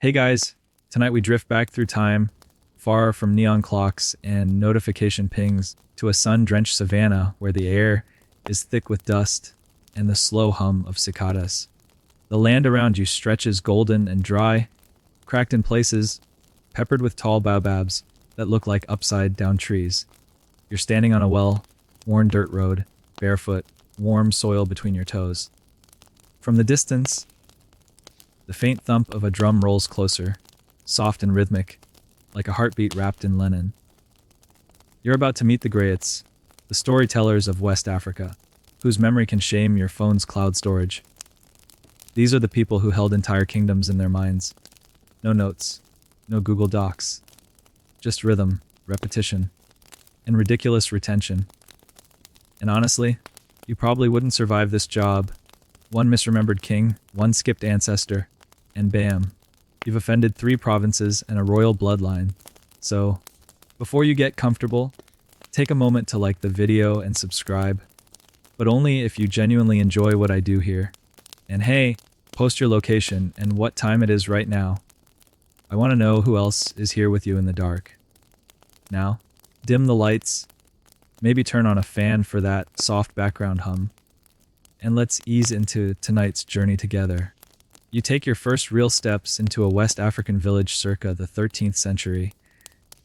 Hey guys, tonight we drift back through time, far from neon clocks and notification pings, to a sun-drenched savanna where the air is thick with dust and the slow hum of cicadas. The land around you stretches golden and dry, cracked in places, peppered with tall baobabs that look like upside-down trees. You're standing on a well-worn dirt road, barefoot, warm soil between your toes. From the distance, the faint thump of a drum rolls closer, soft and rhythmic, like a heartbeat wrapped in linen. You're about to meet the Griots, the storytellers of West Africa, whose memory can shame your phone's cloud storage. These are the people who held entire kingdoms in their minds. No notes, no Google Docs, just rhythm, repetition, and ridiculous retention. And honestly, you probably wouldn't survive this job. One misremembered king, one skipped ancestor, and bam, you've offended 3 provinces and a royal bloodline. So, before you get comfortable, take a moment to like the video and subscribe, but only if you genuinely enjoy what I do here. And hey, post your location and what time it is right now. I want to know who else is here with you in the dark. Now, dim the lights, maybe turn on a fan for that soft background hum, and let's ease into tonight's journey together. You take your first real steps into a West African village circa the 13th century,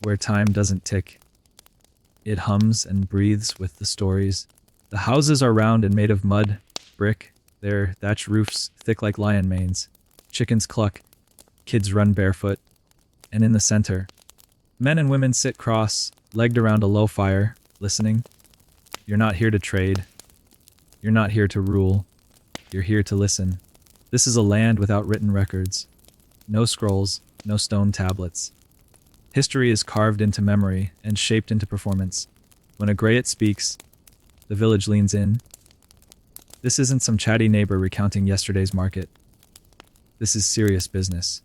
where time doesn't tick. It hums and breathes with the stories. The houses are round and made of mud, brick, their thatched roofs thick like lion manes. Chickens cluck, kids run barefoot, and in the center, men and women sit cross-legged around a low fire, listening. You're not here to trade. You're not here to rule. You're here to listen. This is a land without written records. No scrolls, no stone tablets. History is carved into memory and shaped into performance. When a Griot speaks, the village leans in. This isn't some chatty neighbor recounting yesterday's market. This is serious business.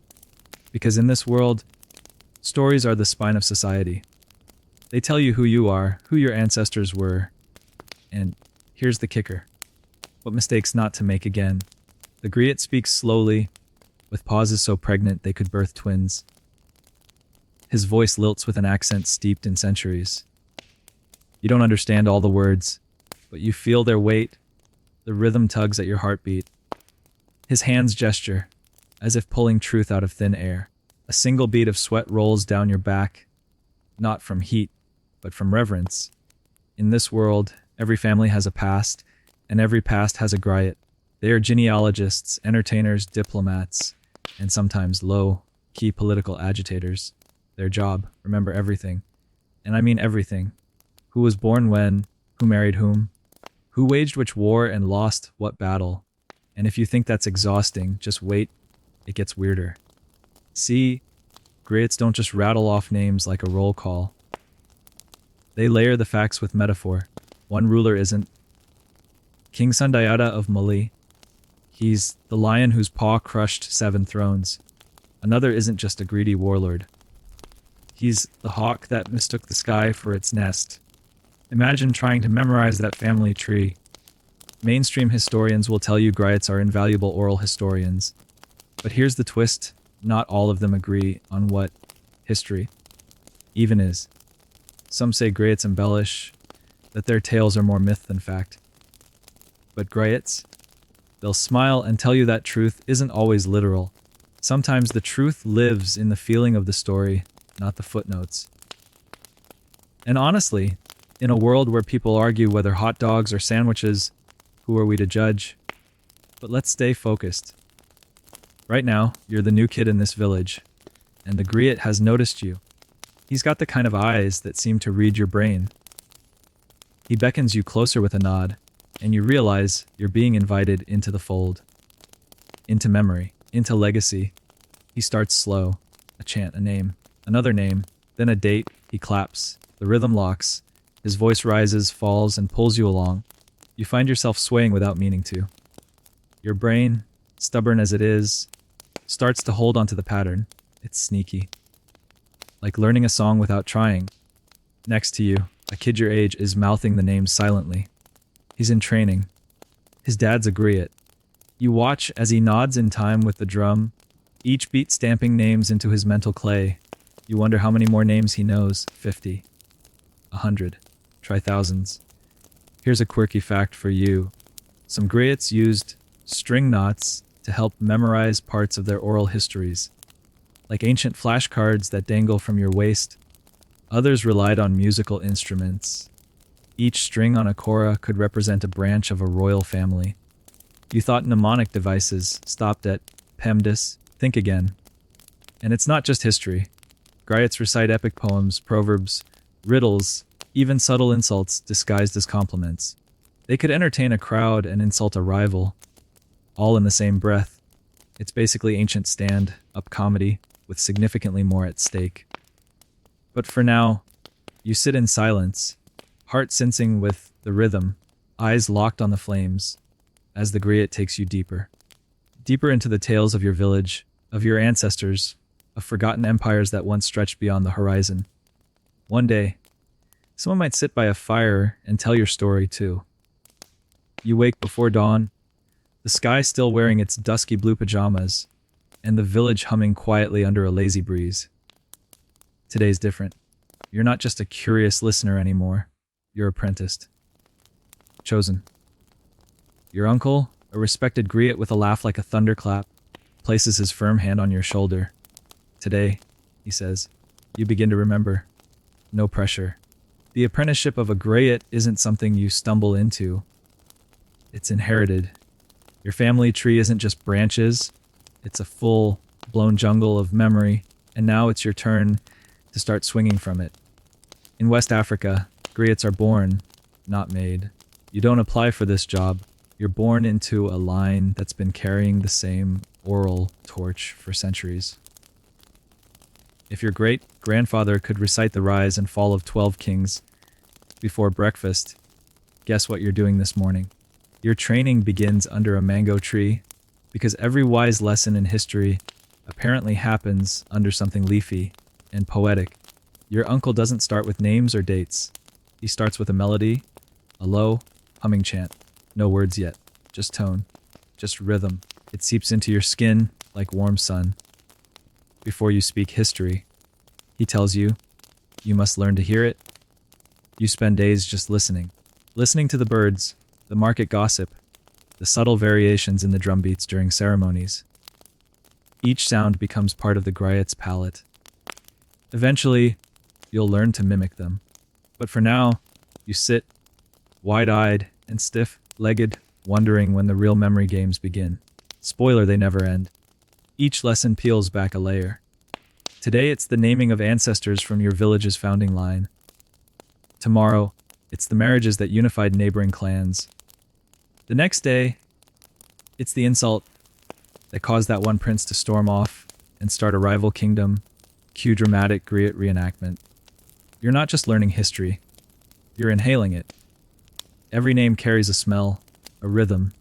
Because in this world, stories are the spine of society. They tell you who you are, who your ancestors were, and here's the kicker. What mistakes not to make again. The Griot speaks slowly, with pauses so pregnant they could birth twins. His voice lilts with an accent steeped in centuries. You don't understand all the words, but you feel their weight. The rhythm tugs at your heartbeat. His hands gesture, as if pulling truth out of thin air. A single bead of sweat rolls down your back, not from heat, but from reverence. In this world, every family has a past, and every past has a Griot. They are genealogists, entertainers, diplomats, and sometimes low-key political agitators. Their job, remember everything. And I mean everything. Who was born when, who married whom, who waged which war and lost what battle. And if you think that's exhausting, just wait, it gets weirder. See, Griots don't just rattle off names like a roll call. They layer the facts with metaphor. One ruler isn't King Sundayada of Mali. He's the lion whose paw crushed 7 thrones. Another isn't just a greedy warlord. He's the hawk that mistook the sky for its nest. Imagine trying to memorize that family tree. Mainstream historians will tell you Griots are invaluable oral historians. But here's the twist, not all of them agree on what history even is. Some say Griots embellish, that their tales are more myth than fact. But Griots, they'll smile and tell you that truth isn't always literal. Sometimes the truth lives in the feeling of the story, not the footnotes. And honestly, in a world where people argue whether hot dogs or sandwiches, who are we to judge? But let's stay focused. Right now, you're the new kid in this village, and the Griot has noticed you. He's got the kind of eyes that seem to read your brain. He beckons you closer with a nod, and you realize you're being invited into the fold. Into memory, into legacy. He starts slow, a chant, a name, another name, then a date. He claps, the rhythm locks, his voice rises, falls, and pulls you along. You find yourself swaying without meaning to. Your brain, stubborn as it is, starts to hold onto the pattern. It's sneaky. Like learning a song without trying. Next to you, a kid your age is mouthing the name silently. He's in training. His dad's a Griot. You watch as he nods in time with the drum, each beat stamping names into his mental clay. You wonder how many more names he knows. 50. 100. Try thousands. Here's a quirky fact for you. Some griots used string knots to help memorize parts of their oral histories, like ancient flashcards that dangle from your waist. Others relied on musical instruments. Each string on a kora could represent a branch of a royal family. You thought mnemonic devices stopped at PEMDAS. Think again. And it's not just history. Griots recite epic poems, proverbs, riddles, even subtle insults disguised as compliments. They could entertain a crowd and insult a rival, all in the same breath. It's basically ancient stand-up comedy with significantly more at stake. But for now, you sit in silence, heart sensing with the rhythm, eyes locked on the flames, as the griot takes you deeper. Deeper into the tales of your village, of your ancestors, of forgotten empires that once stretched beyond the horizon. One day, someone might sit by a fire and tell your story too. You wake before dawn, the sky still wearing its dusky blue pajamas, and the village humming quietly under a lazy breeze. Today's different. You're not just a curious listener anymore. You're apprenticed. Chosen. Your uncle, a respected griot with a laugh like a thunderclap, places his firm hand on your shoulder. Today, he says, you begin to remember. No pressure. The apprenticeship of a griot isn't something you stumble into. It's inherited. Your family tree isn't just branches. It's a full-blown jungle of memory, and now it's your turn to start swinging from it. In West Africa, griots are born, not made. You don't apply for this job. You're born into a line that's been carrying the same oral torch for centuries. If your great-grandfather could recite the rise and fall of 12 kings before breakfast, guess what you're doing this morning? Your training begins under a mango tree, because every wise lesson in history apparently happens under something leafy and poetic. Your uncle doesn't start with names or dates. He starts with a melody, a low, humming chant. No words yet, just tone, just rhythm. It seeps into your skin like warm sun. Before you speak history, he tells you, you must learn to hear it. You spend days just listening to the birds, the market gossip, the subtle variations in the drum beats during ceremonies. Each sound becomes part of the griot's palate. Eventually, you'll learn to mimic them. But for now, you sit, wide-eyed and stiff-legged, wondering when the real memory games begin. Spoiler, they never end. Each lesson peels back a layer. Today, it's the naming of ancestors from your village's founding line. Tomorrow, it's the marriages that unified neighboring clans. The next day, it's the insult that caused that one prince to storm off and start a rival kingdom. Cue dramatic griot reenactment. You're not just learning history, you're inhaling it. Every name carries a smell, a rhythm,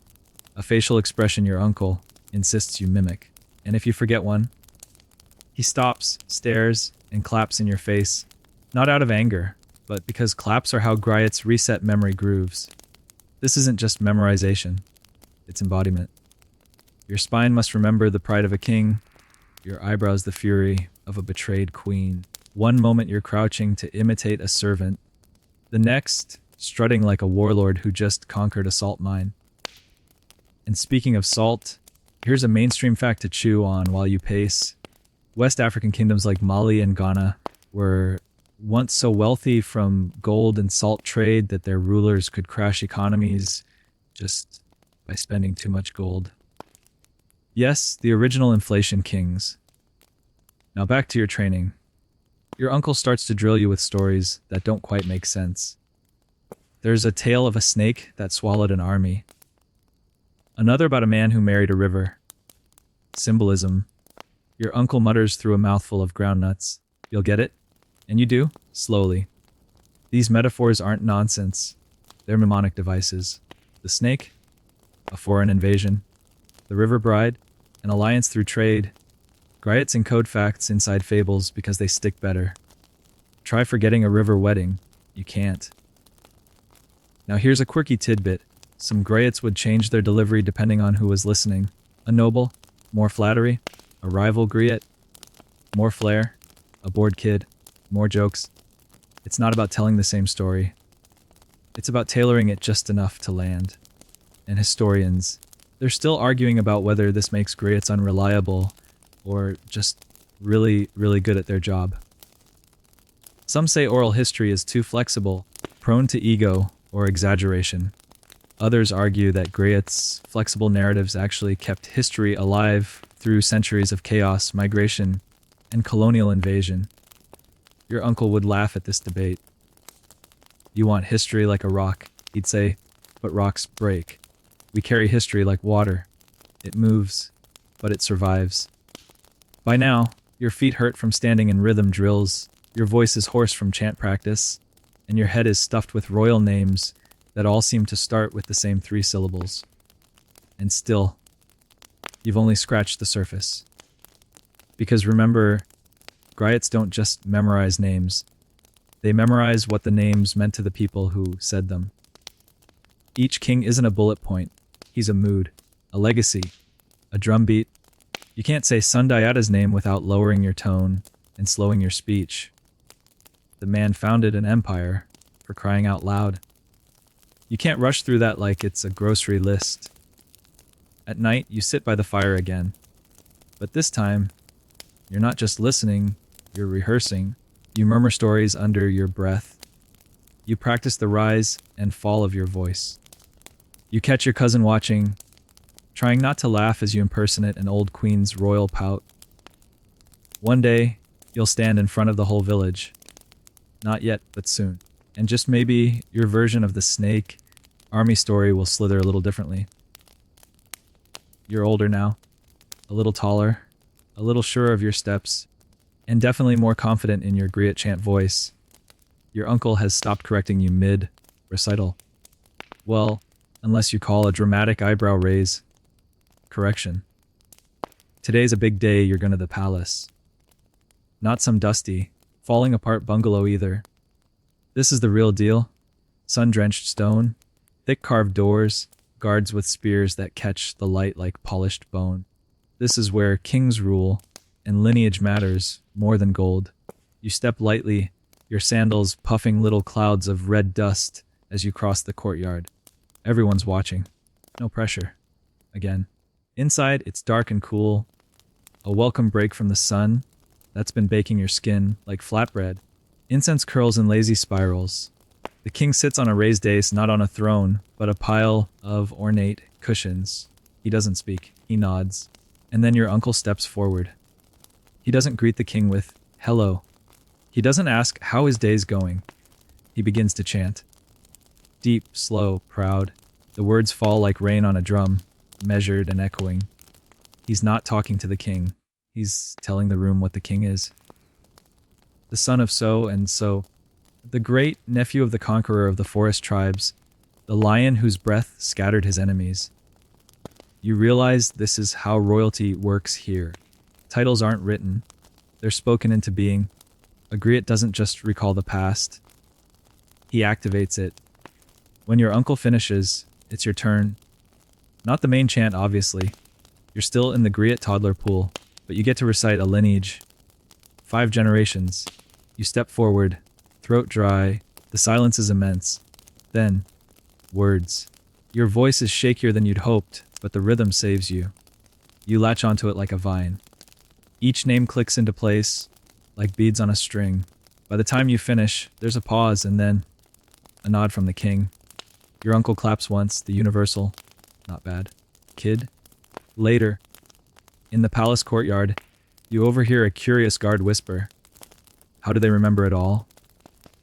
a facial expression your uncle insists you mimic. And if you forget one, he stops, stares, and claps in your face, not out of anger, but because claps are how griots reset memory grooves. This isn't just memorization, it's embodiment. Your spine must remember the pride of a king, your eyebrows the fury of a betrayed queen. One moment you're crouching to imitate a servant, the next, strutting like a warlord who just conquered a salt mine. And speaking of salt, here's a mainstream fact to chew on while you pace. West African kingdoms like Mali and Ghana were once so wealthy from gold and salt trade that their rulers could crash economies just by spending too much gold. Yes, the original inflation kings. Now back to your training. Your uncle starts to drill you with stories that don't quite make sense. There's a tale of a snake that swallowed an army. Another about a man who married a river. Symbolism. Your uncle mutters through a mouthful of ground nuts. You'll get it? And you do, slowly. These metaphors aren't nonsense. They're mnemonic devices. The snake, a foreign invasion. The river bride, an alliance through trade. Griots encode facts inside fables because they stick better. Try forgetting a river wedding. You can't. Now here's a quirky tidbit. Some griots would change their delivery depending on who was listening. A noble? More flattery? A rival Griot? More flair? A bored kid? More jokes? It's not about telling the same story. It's about tailoring it just enough to land. And historians, they're still arguing about whether this makes Griots unreliable or just really, really good at their job. Some say oral history is too flexible, prone to ego or exaggeration. Others argue that Griots' flexible narratives actually kept history alive through centuries of chaos, migration, and colonial invasion. Your uncle would laugh at this debate. You want history like a rock, he'd say, but rocks break. We carry history like water. It moves, but it survives. By now, your feet hurt from standing in rhythm drills, your voice is hoarse from chant practice, and your head is stuffed with royal names that all seem to start with the same 3 syllables. And still, you've only scratched the surface. Because remember, Griots don't just memorize names. They memorize what the names meant to the people who said them. Each king isn't a bullet point. He's a mood, a legacy, a drumbeat. You can't say Sundiata's name without lowering your tone and slowing your speech. The man founded an empire, for crying out loud. You can't rush through that like it's a grocery list. At night, you sit by the fire again. But this time, you're not just listening, you're rehearsing. You murmur stories under your breath. You practice the rise and fall of your voice. You catch your cousin watching, trying not to laugh as you impersonate an old queen's royal pout. One day, you'll stand in front of the whole village. Not yet, but soon. And just maybe your version of the snake army story will slither a little differently. You're older now, a little taller, a little surer of your steps, and definitely more confident in your Griot chant voice. Your uncle has stopped correcting you mid-recital. Well, unless you call a dramatic eyebrow raise correction. Today's a big day. You're going to the palace. Not some dusty, falling apart bungalow either. This is the real deal. Sun-drenched stone, thick carved doors, guards with spears that catch the light like polished bone. This is where kings rule, and lineage matters more than gold. You step lightly, your sandals puffing little clouds of red dust as you cross the courtyard. Everyone's watching. No pressure. Again. Inside, it's dark and cool. A welcome break from the sun that's been baking your skin like flatbread. Incense curls in lazy spirals. The king sits on a raised dais, not on a throne, but a pile of ornate cushions. He doesn't speak. He nods. And then your uncle steps forward. He doesn't greet the king with, "Hello." He doesn't ask how his day's going. He begins to chant. Deep, slow, proud. The words fall like rain on a drum, measured and echoing. He's not talking to the king. He's telling the room what the king is. The son of so and so, the great nephew of the conqueror of the forest tribes, the lion whose breath scattered his enemies. You realize this is how royalty works here. Titles aren't written. They're spoken into being. A Griot doesn't just recall the past. He activates it. When your uncle finishes, it's your turn. Not the main chant, obviously. You're still in the Griot toddler pool, but you get to recite a lineage. 5 generations. You step forward, throat dry, the silence is immense. Then, words. Your voice is shakier than you'd hoped, but the rhythm saves you. You latch onto it like a vine. Each name clicks into place, like beads on a string. By the time you finish, there's a pause and then a nod from the king. Your uncle claps once, the universal. Not bad. Kid. Later, in the palace courtyard, you overhear a curious guard whisper. How do they remember it all?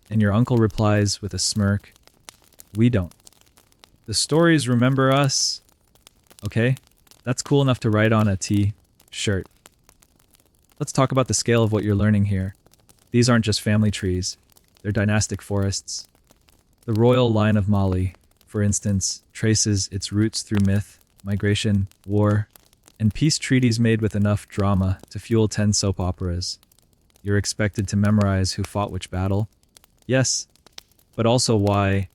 And your uncle replies with a smirk. We don't. The stories remember us. Okay, that's cool enough to write on a T-shirt. Let's talk about the scale of what you're learning here. These aren't just family trees. They're dynastic forests. The royal line of Mali, for instance, traces its roots through myth, migration, war, and peace treaties made with enough drama to fuel 10 soap operas. You're expected to memorize who fought which battle. Yes, but also why,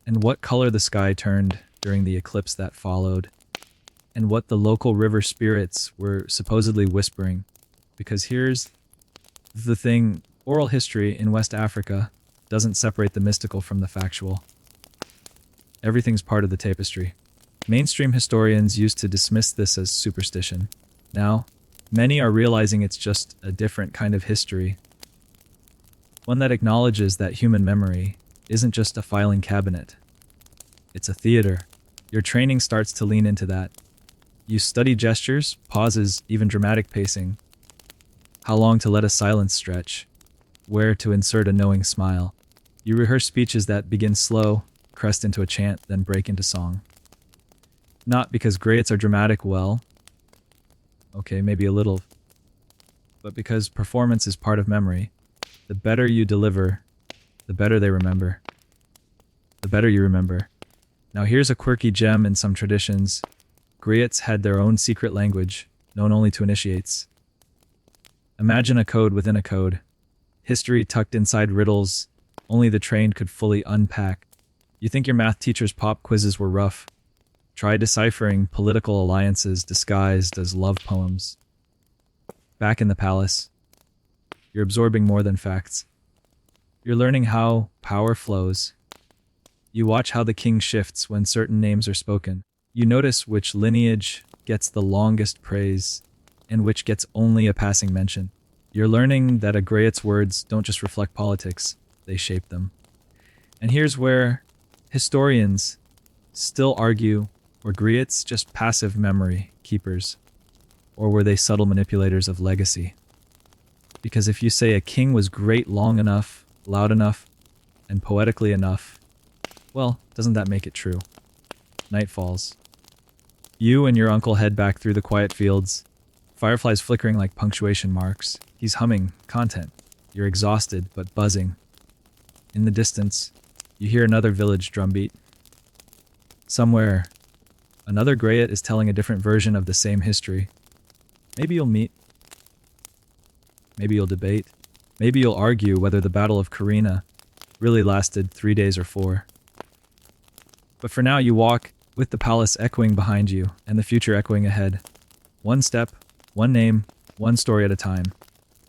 and what color the sky turned during the eclipse that followed. and what the local river spirits were supposedly whispering. Because here's the thing, oral history in West Africa doesn't separate the mystical from the factual. Everything's part of the tapestry. Mainstream historians used to dismiss this as superstition. Now, many are realizing it's just a different kind of history. One that acknowledges that human memory isn't just a filing cabinet. It's a theater. Your training starts to lean into that. You study gestures, pauses, even dramatic pacing. How long to let a silence stretch. Where to insert a knowing smile. You rehearse speeches that begin slow, crest into a chant, then break into song. Not because griots are dramatic, well, okay, maybe a little, but because performance is part of memory. The better you deliver, the better they remember. The better you remember. Now here's a quirky gem in some traditions. Griots had their own secret language, known only to initiates. Imagine a code within a code. History tucked inside riddles, only the trained could fully unpack. You think your math teacher's pop quizzes were rough? Try deciphering political alliances disguised as love poems. Back in the palace, you're absorbing more than facts. You're learning how power flows. You watch how the king shifts when certain names are spoken. You notice which lineage gets the longest praise and which gets only a passing mention. You're learning that a griot's words don't just reflect politics, they shape them. And here's where historians still argue, were griots just passive memory keepers, or were they subtle manipulators of legacy? Because if you say a king was great long enough, loud enough, and poetically enough, well, doesn't that make it true? Night falls. You and your uncle head back through the quiet fields, fireflies flickering like punctuation marks. He's humming content. You're exhausted but buzzing. In the distance, you hear another village drumbeat. Somewhere, another griot is telling a different version of the same history. Maybe you'll meet. Maybe you'll debate. Maybe you'll argue whether the Battle of Carina really lasted 3 days or 4. But for now, you walk with the palace echoing behind you and the future echoing ahead. One step, one name, one story at a time.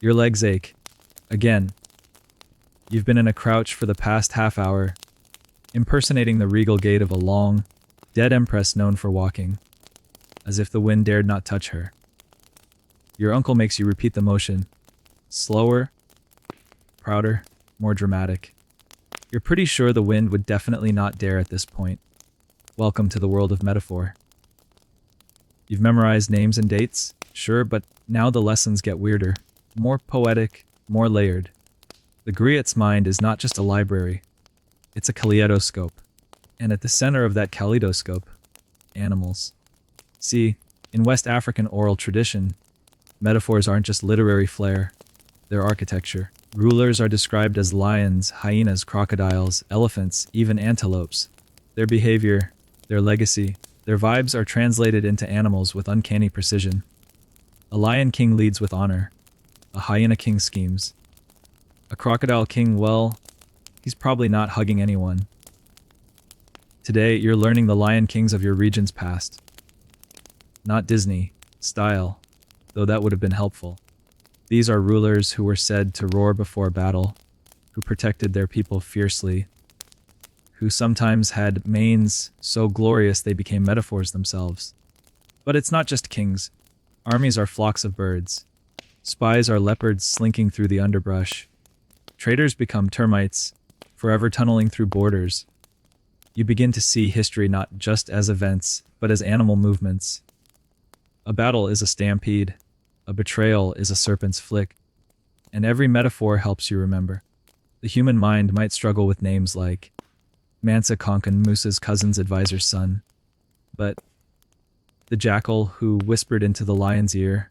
Your legs ache. Again. You've been in a crouch for the past half hour, impersonating the regal gait of a long, dead empress known for walking, as if the wind dared not touch her. Your uncle makes you repeat the motion. Slower, prouder, more dramatic. You're pretty sure the wind would definitely not dare at this point. Welcome to the world of metaphor. You've memorized names and dates, sure, but now the lessons get weirder. More poetic, more layered. The griot's mind is not just a library. It's a kaleidoscope. And at the center of that kaleidoscope, animals. See, in West African oral tradition, metaphors aren't just literary flair, they're architecture. Rulers are described as lions, hyenas, crocodiles, elephants, even antelopes. Their behavior, their legacy, their vibes are translated into animals with uncanny precision. A lion king leads with honor. A hyena king schemes. A crocodile king, well, he's probably not hugging anyone. Today, you're learning the lion kings of your region's past. Not Disney style, though that would have been helpful. These are rulers who were said to roar before battle, who protected their people fiercely, who sometimes had manes so glorious they became metaphors themselves. But it's not just kings. Armies are flocks of birds. Spies are leopards slinking through the underbrush. Traders become termites, forever tunneling through borders. You begin to see history not just as events, but as animal movements. A battle is a stampede. A betrayal is a serpent's flick. And every metaphor helps you remember. The human mind might struggle with names like Mansa Konkan, Musa's cousin's advisor's son. But the jackal who whispered into the lion's ear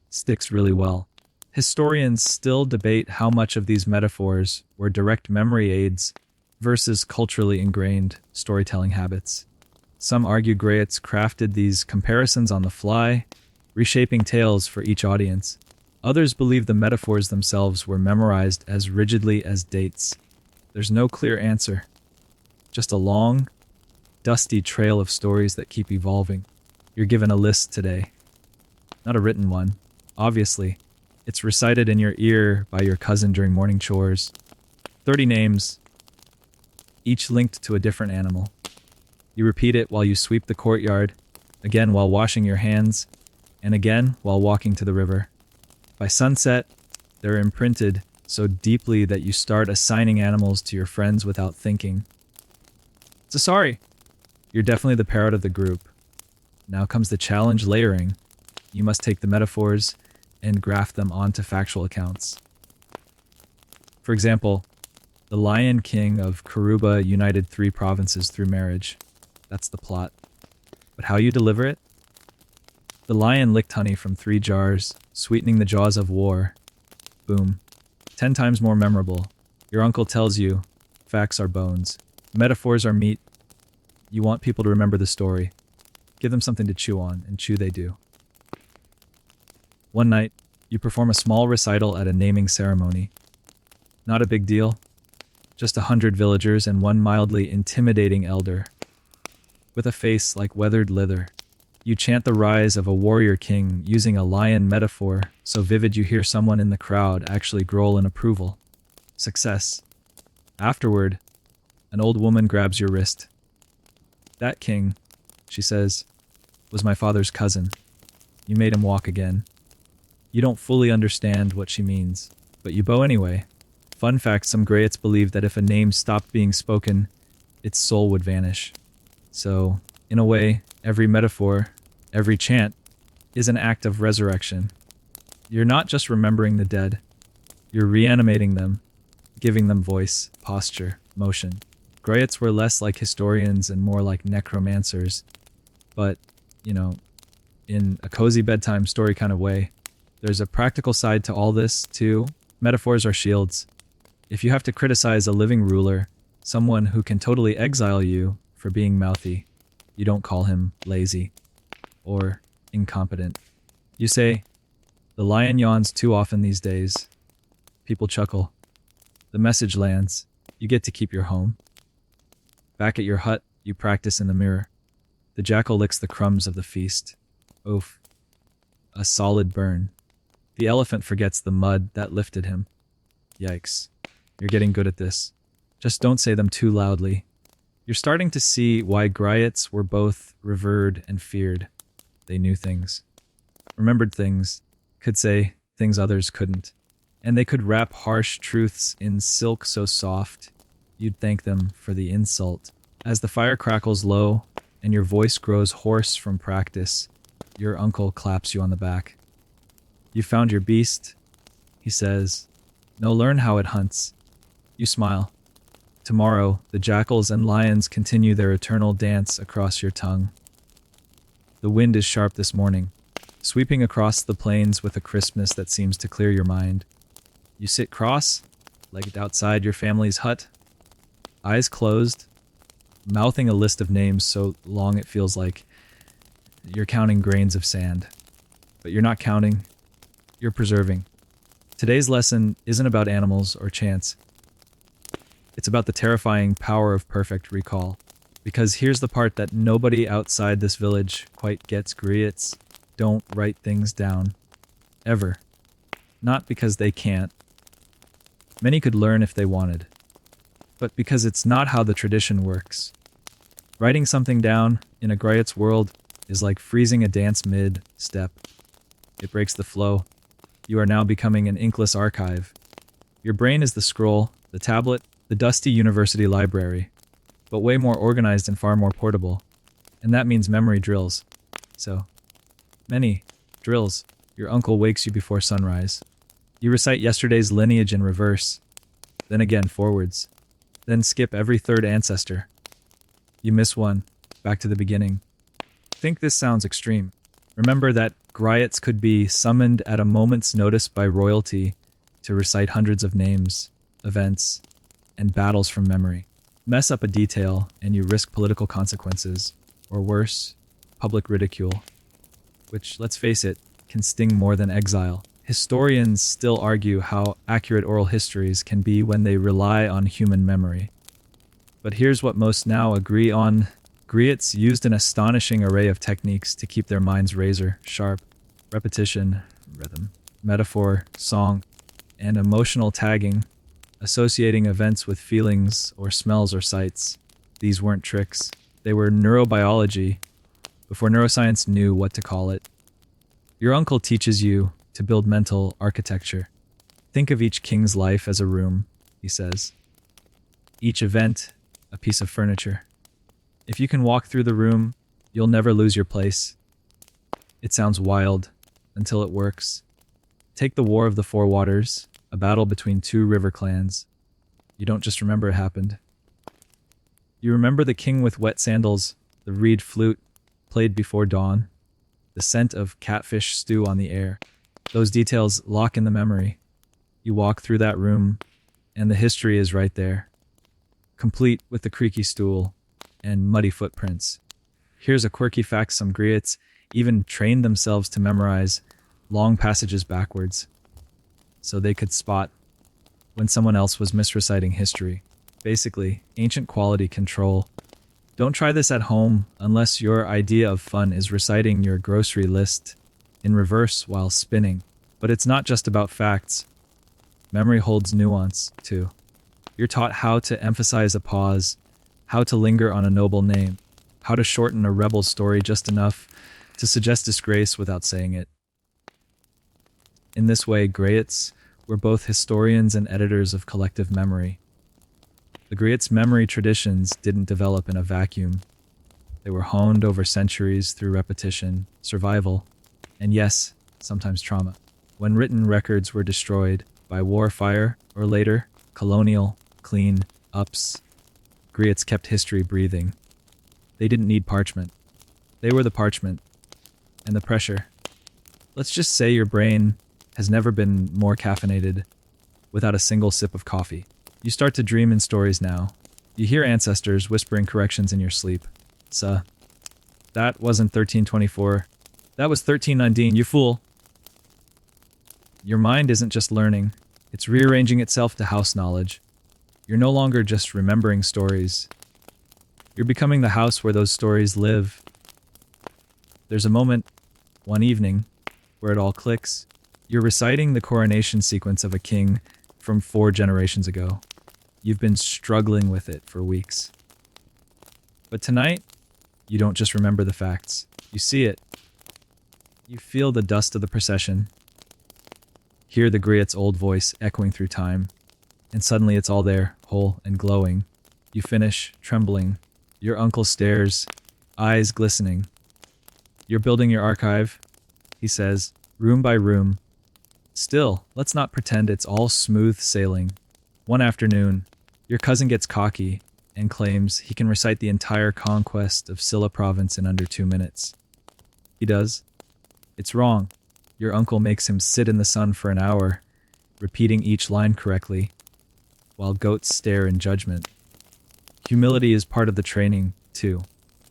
sticks really well. Historians still debate how much of these metaphors were direct memory aids versus culturally ingrained storytelling habits. Some argue griots crafted these comparisons on the fly, reshaping tales for each audience. Others believe the metaphors themselves were memorized as rigidly as dates. There's no clear answer, just a long, dusty trail of stories that keep evolving. You're given a list today. Not a written one, obviously. It's recited in your ear by your cousin during morning chores. 30 names, each linked to a different animal. You repeat it while you sweep the courtyard, again while washing your hands, and again while walking to the river. By sunset, they're imprinted so deeply that you start assigning animals to your friends without thinking. So sorry. You're definitely the parrot of the group. Now comes the challenge layering. You must take the metaphors and graft them onto factual accounts. For example, the Lion King of Karuba united 3 provinces through marriage. That's the plot. But how you deliver it? The lion licked honey from 3 jars, sweetening the jaws of war. Boom. 10 times more memorable. Your uncle tells you, facts are bones. Metaphors are meat. You want people to remember the story. Give them something to chew on, and chew they do. One night, you perform a small recital at a naming ceremony. Not a big deal. Just 100 villagers and one mildly intimidating elder. With a face like weathered leather, you chant the rise of a warrior king using a lion metaphor so vivid you hear someone in the crowd actually growl in approval. Success. Afterward, an old woman grabs your wrist. That king, she says, was my father's cousin. You made him walk again. You don't fully understand what she means, but you bow anyway. Fun fact, some Griots believe that if a name stopped being spoken, its soul would vanish. So, in a way, every metaphor, every chant, is an act of resurrection. You're not just remembering the dead, you're reanimating them, giving them voice, posture, motion. Griots were less like historians and more like necromancers, but, in a cozy bedtime story kind of way. There's a practical side to all this, too. Metaphors are shields. If you have to criticize a living ruler, someone who can totally exile you for being mouthy, you don't call him lazy or incompetent. You say, the lion yawns too often these days. People chuckle. The message lands. You get to keep your home. Back at your hut, you practice in the mirror. The jackal licks the crumbs of the feast. Oof. A solid burn. The elephant forgets the mud that lifted him. Yikes. You're getting good at this. Just don't say them too loudly. You're starting to see why Griots were both revered and feared. They knew things. Remembered things. Could say things others couldn't. And they could wrap harsh truths in silk so soft, you'd thank them for the insult. As the fire crackles low, and your voice grows hoarse from practice, your uncle claps you on the back. You found your beast, he says. Now learn how it hunts. You smile. Tomorrow, the jackals and lions continue their eternal dance across your tongue. The wind is sharp this morning, sweeping across the plains with a crispness that seems to clear your mind. You sit cross-legged outside your family's hut, eyes closed, mouthing a list of names so long it feels like you're counting grains of sand. But you're not counting, you're preserving. Today's lesson isn't about animals or chance. It's about the terrifying power of perfect recall. Because here's the part that nobody outside this village quite gets. Griots don't write things down. Ever. Not because they can't. Many could learn if they wanted. But because it's not how the tradition works. Writing something down in a Griot's world is like freezing a dance mid-step. It breaks the flow. You are now becoming an inkless archive. Your brain is the scroll, the tablet, the dusty university library, but way more organized and far more portable. And that means memory drills. So, many drills. Your uncle wakes you before sunrise. You recite yesterday's lineage in reverse, then again forwards, then skip every third ancestor. You miss one, back to the beginning. Think this sounds extreme. Remember that Griots could be summoned at a moment's notice by royalty to recite hundreds of names, events, and battles from memory. Mess up a detail and you risk political consequences, or worse, public ridicule, which, let's face it, can sting more than exile. Historians still argue how accurate oral histories can be when they rely on human memory. But here's what most now agree on: Griots used an astonishing array of techniques to keep their minds razor sharp. Repetition, rhythm, metaphor, song, and emotional tagging, associating events with feelings or smells or sights. These weren't tricks. They were neurobiology before neuroscience knew what to call it. Your uncle teaches you to build mental architecture. Think of each king's life as a room, he says. Each event, a piece of furniture. If you can walk through the room, you'll never lose your place. It sounds wild until it works. Take the War of the Four Waters, a battle between two river clans. You don't just remember it happened. You remember the king with wet sandals, the reed flute played before dawn, the scent of catfish stew on the air. Those details lock in the memory. You walk through that room, and the history is right there, complete with the creaky stool and muddy footprints. Here's a quirky fact: some griots even trained themselves to memorize long passages backwards, so they could spot when someone else was misreciting history. Basically, ancient quality control. Don't try this at home unless your idea of fun is reciting your grocery list in reverse while spinning. But it's not just about facts. Memory holds nuance, too. You're taught how to emphasize a pause, how to linger on a noble name, how to shorten a rebel story just enough to suggest disgrace without saying it. In this way, Griots were both historians and editors of collective memory. The Griots' memory traditions didn't develop in a vacuum. They were honed over centuries through repetition, survival, and yes, sometimes trauma. When written records were destroyed by war, fire, or later, colonial clean-ups, Griots kept history breathing. They didn't need parchment. They were the parchment and the pressure. Let's just say your brain has never been more caffeinated without a single sip of coffee. You start to dream in stories now. You hear ancestors whispering corrections in your sleep. That wasn't 1324. That was 1319, you fool. Your mind isn't just learning. It's rearranging itself to house knowledge. You're no longer just remembering stories. You're becoming the house where those stories live. There's a moment, one evening, where it all clicks. You're reciting the coronation sequence of a king from 4 generations ago. You've been struggling with it for weeks. But tonight, you don't just remember the facts. You see it. You feel the dust of the procession. Hear the Griot's old voice echoing through time. And suddenly it's all there, whole and glowing. You finish, trembling. Your uncle stares, eyes glistening. You're building your archive, he says, room by room. Still, let's not pretend it's all smooth sailing. One afternoon, your cousin gets cocky and claims he can recite the entire conquest of Silla province in under 2 minutes. He does. It's wrong. Your uncle makes him sit in the sun for an hour, repeating each line correctly, while goats stare in judgment. Humility is part of the training, too.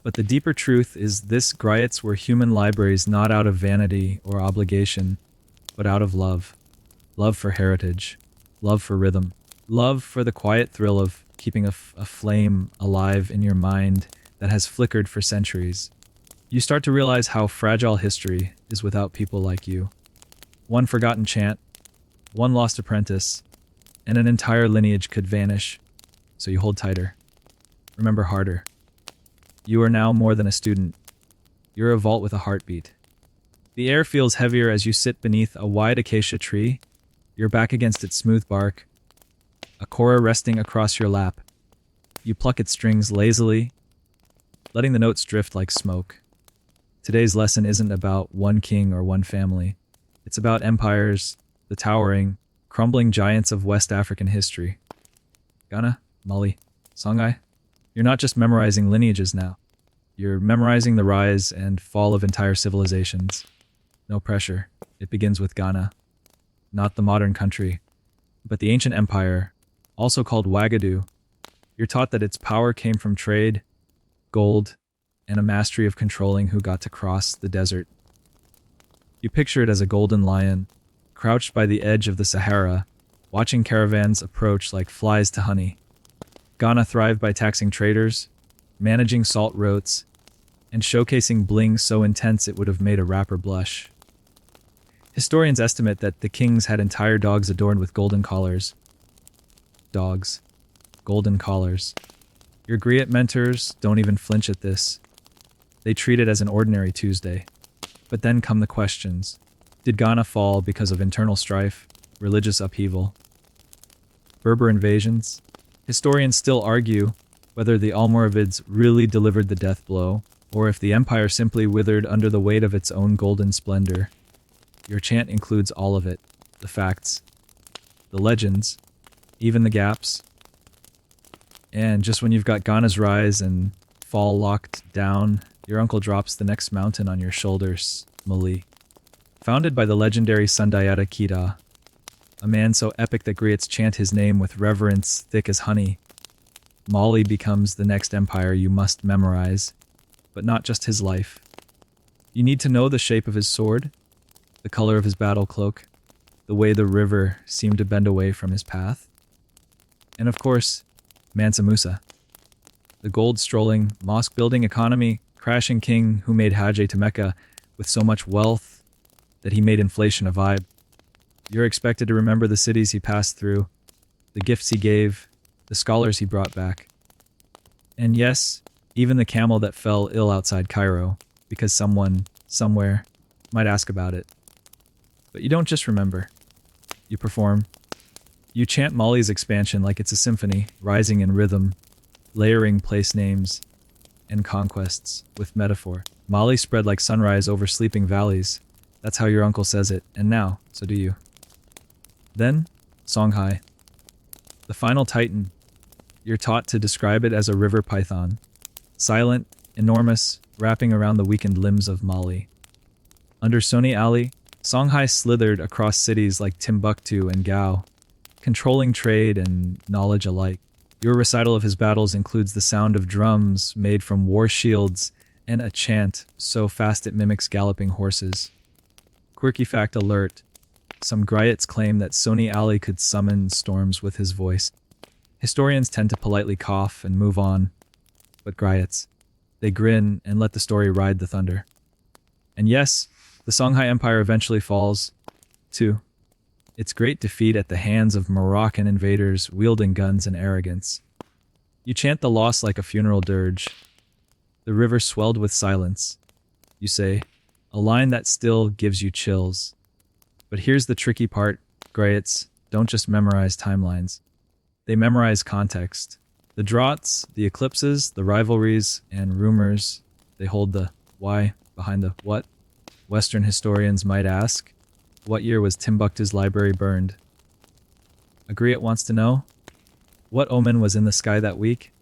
But the deeper truth is this: Griots were human libraries not out of vanity or obligation, but out of love. Love for heritage, love for rhythm, love for the quiet thrill of keeping a flame alive in your mind that has flickered for centuries. You start to realize how fragile history is without people like you. One forgotten chant, one lost apprentice, and an entire lineage could vanish. So you hold tighter. Remember harder. You are now more than a student. You're a vault with a heartbeat. The air feels heavier as you sit beneath a wide acacia tree, your back against its smooth bark, a kora resting across your lap. You pluck its strings lazily, letting the notes drift like smoke. Today's lesson isn't about one king or one family. It's about empires, the towering, crumbling giants of West African history. Ghana, Mali, Songhai. You're not just memorizing lineages now. You're memorizing the rise and fall of entire civilizations. No pressure. It begins with Ghana. Not the modern country, but the ancient empire, also called Wagadu. You're taught that its power came from trade, gold, and a mastery of controlling who got to cross the desert. You picture it as a golden lion, crouched by the edge of the Sahara, watching caravans approach like flies to honey. Ghana thrived by taxing traders, managing salt roats, and showcasing bling so intense it would have made a rapper blush. Historians estimate that the kings had entire dogs adorned with golden collars. Dogs. Golden collars. Your griot mentors don't even flinch at this. They treat it as an ordinary Tuesday. But then come the questions. Did Ghana fall because of internal strife, religious upheaval, Berber invasions? Historians still argue whether the Almoravids really delivered the death blow, or if the empire simply withered under the weight of its own golden splendor. Your chant includes all of it, the facts, the legends, even the gaps. And just when you've got Ghana's rise and fall locked down, your uncle drops the next mountain on your shoulders, Mali. Founded by the legendary Sundiata Keita, a man so epic that griots chant his name with reverence thick as honey, Mali becomes the next empire you must memorize, but not just his life. You need to know the shape of his sword, the color of his battle cloak, the way the river seemed to bend away from his path, and of course, Mansa Musa, the gold-strolling, mosque-building economy, crashing king who made Hajj to Mecca with so much wealth that he made inflation a vibe. You're expected to remember the cities he passed through, the gifts he gave, the scholars he brought back. And yes, even the camel that fell ill outside Cairo, because someone, somewhere, might ask about it. But you don't just remember. You perform. You chant Mali's expansion like it's a symphony, rising in rhythm, layering place names and conquests with metaphor. Mali spread like sunrise over sleeping valleys. That's how your uncle says it, and now, so do you. Then, Songhai. The final titan. You're taught to describe it as a river python. Silent, enormous, wrapping around the weakened limbs of Mali. Under Soni Ali, Songhai slithered across cities like Timbuktu and Gao, controlling trade and knowledge alike. Your recital of his battles includes the sound of drums made from war shields and a chant so fast it mimics galloping horses. Quirky fact alert. Some griots claim that Soni Ali could summon storms with his voice. Historians tend to politely cough and move on, but griots, they grin and let the story ride the thunder. And yes, the Songhai Empire eventually falls, too. Its great defeat at the hands of Moroccan invaders wielding guns and arrogance. You chant the loss like a funeral dirge. The river swelled with silence. You say, a line that still gives you chills. But here's the tricky part, griots don't just memorize timelines. They memorize context. The draughts, the eclipses, the rivalries, and rumors, they hold the why behind the what. Western historians might ask, what year was Timbuktu's library burned? A griot wants to know, what omen was in the sky that week?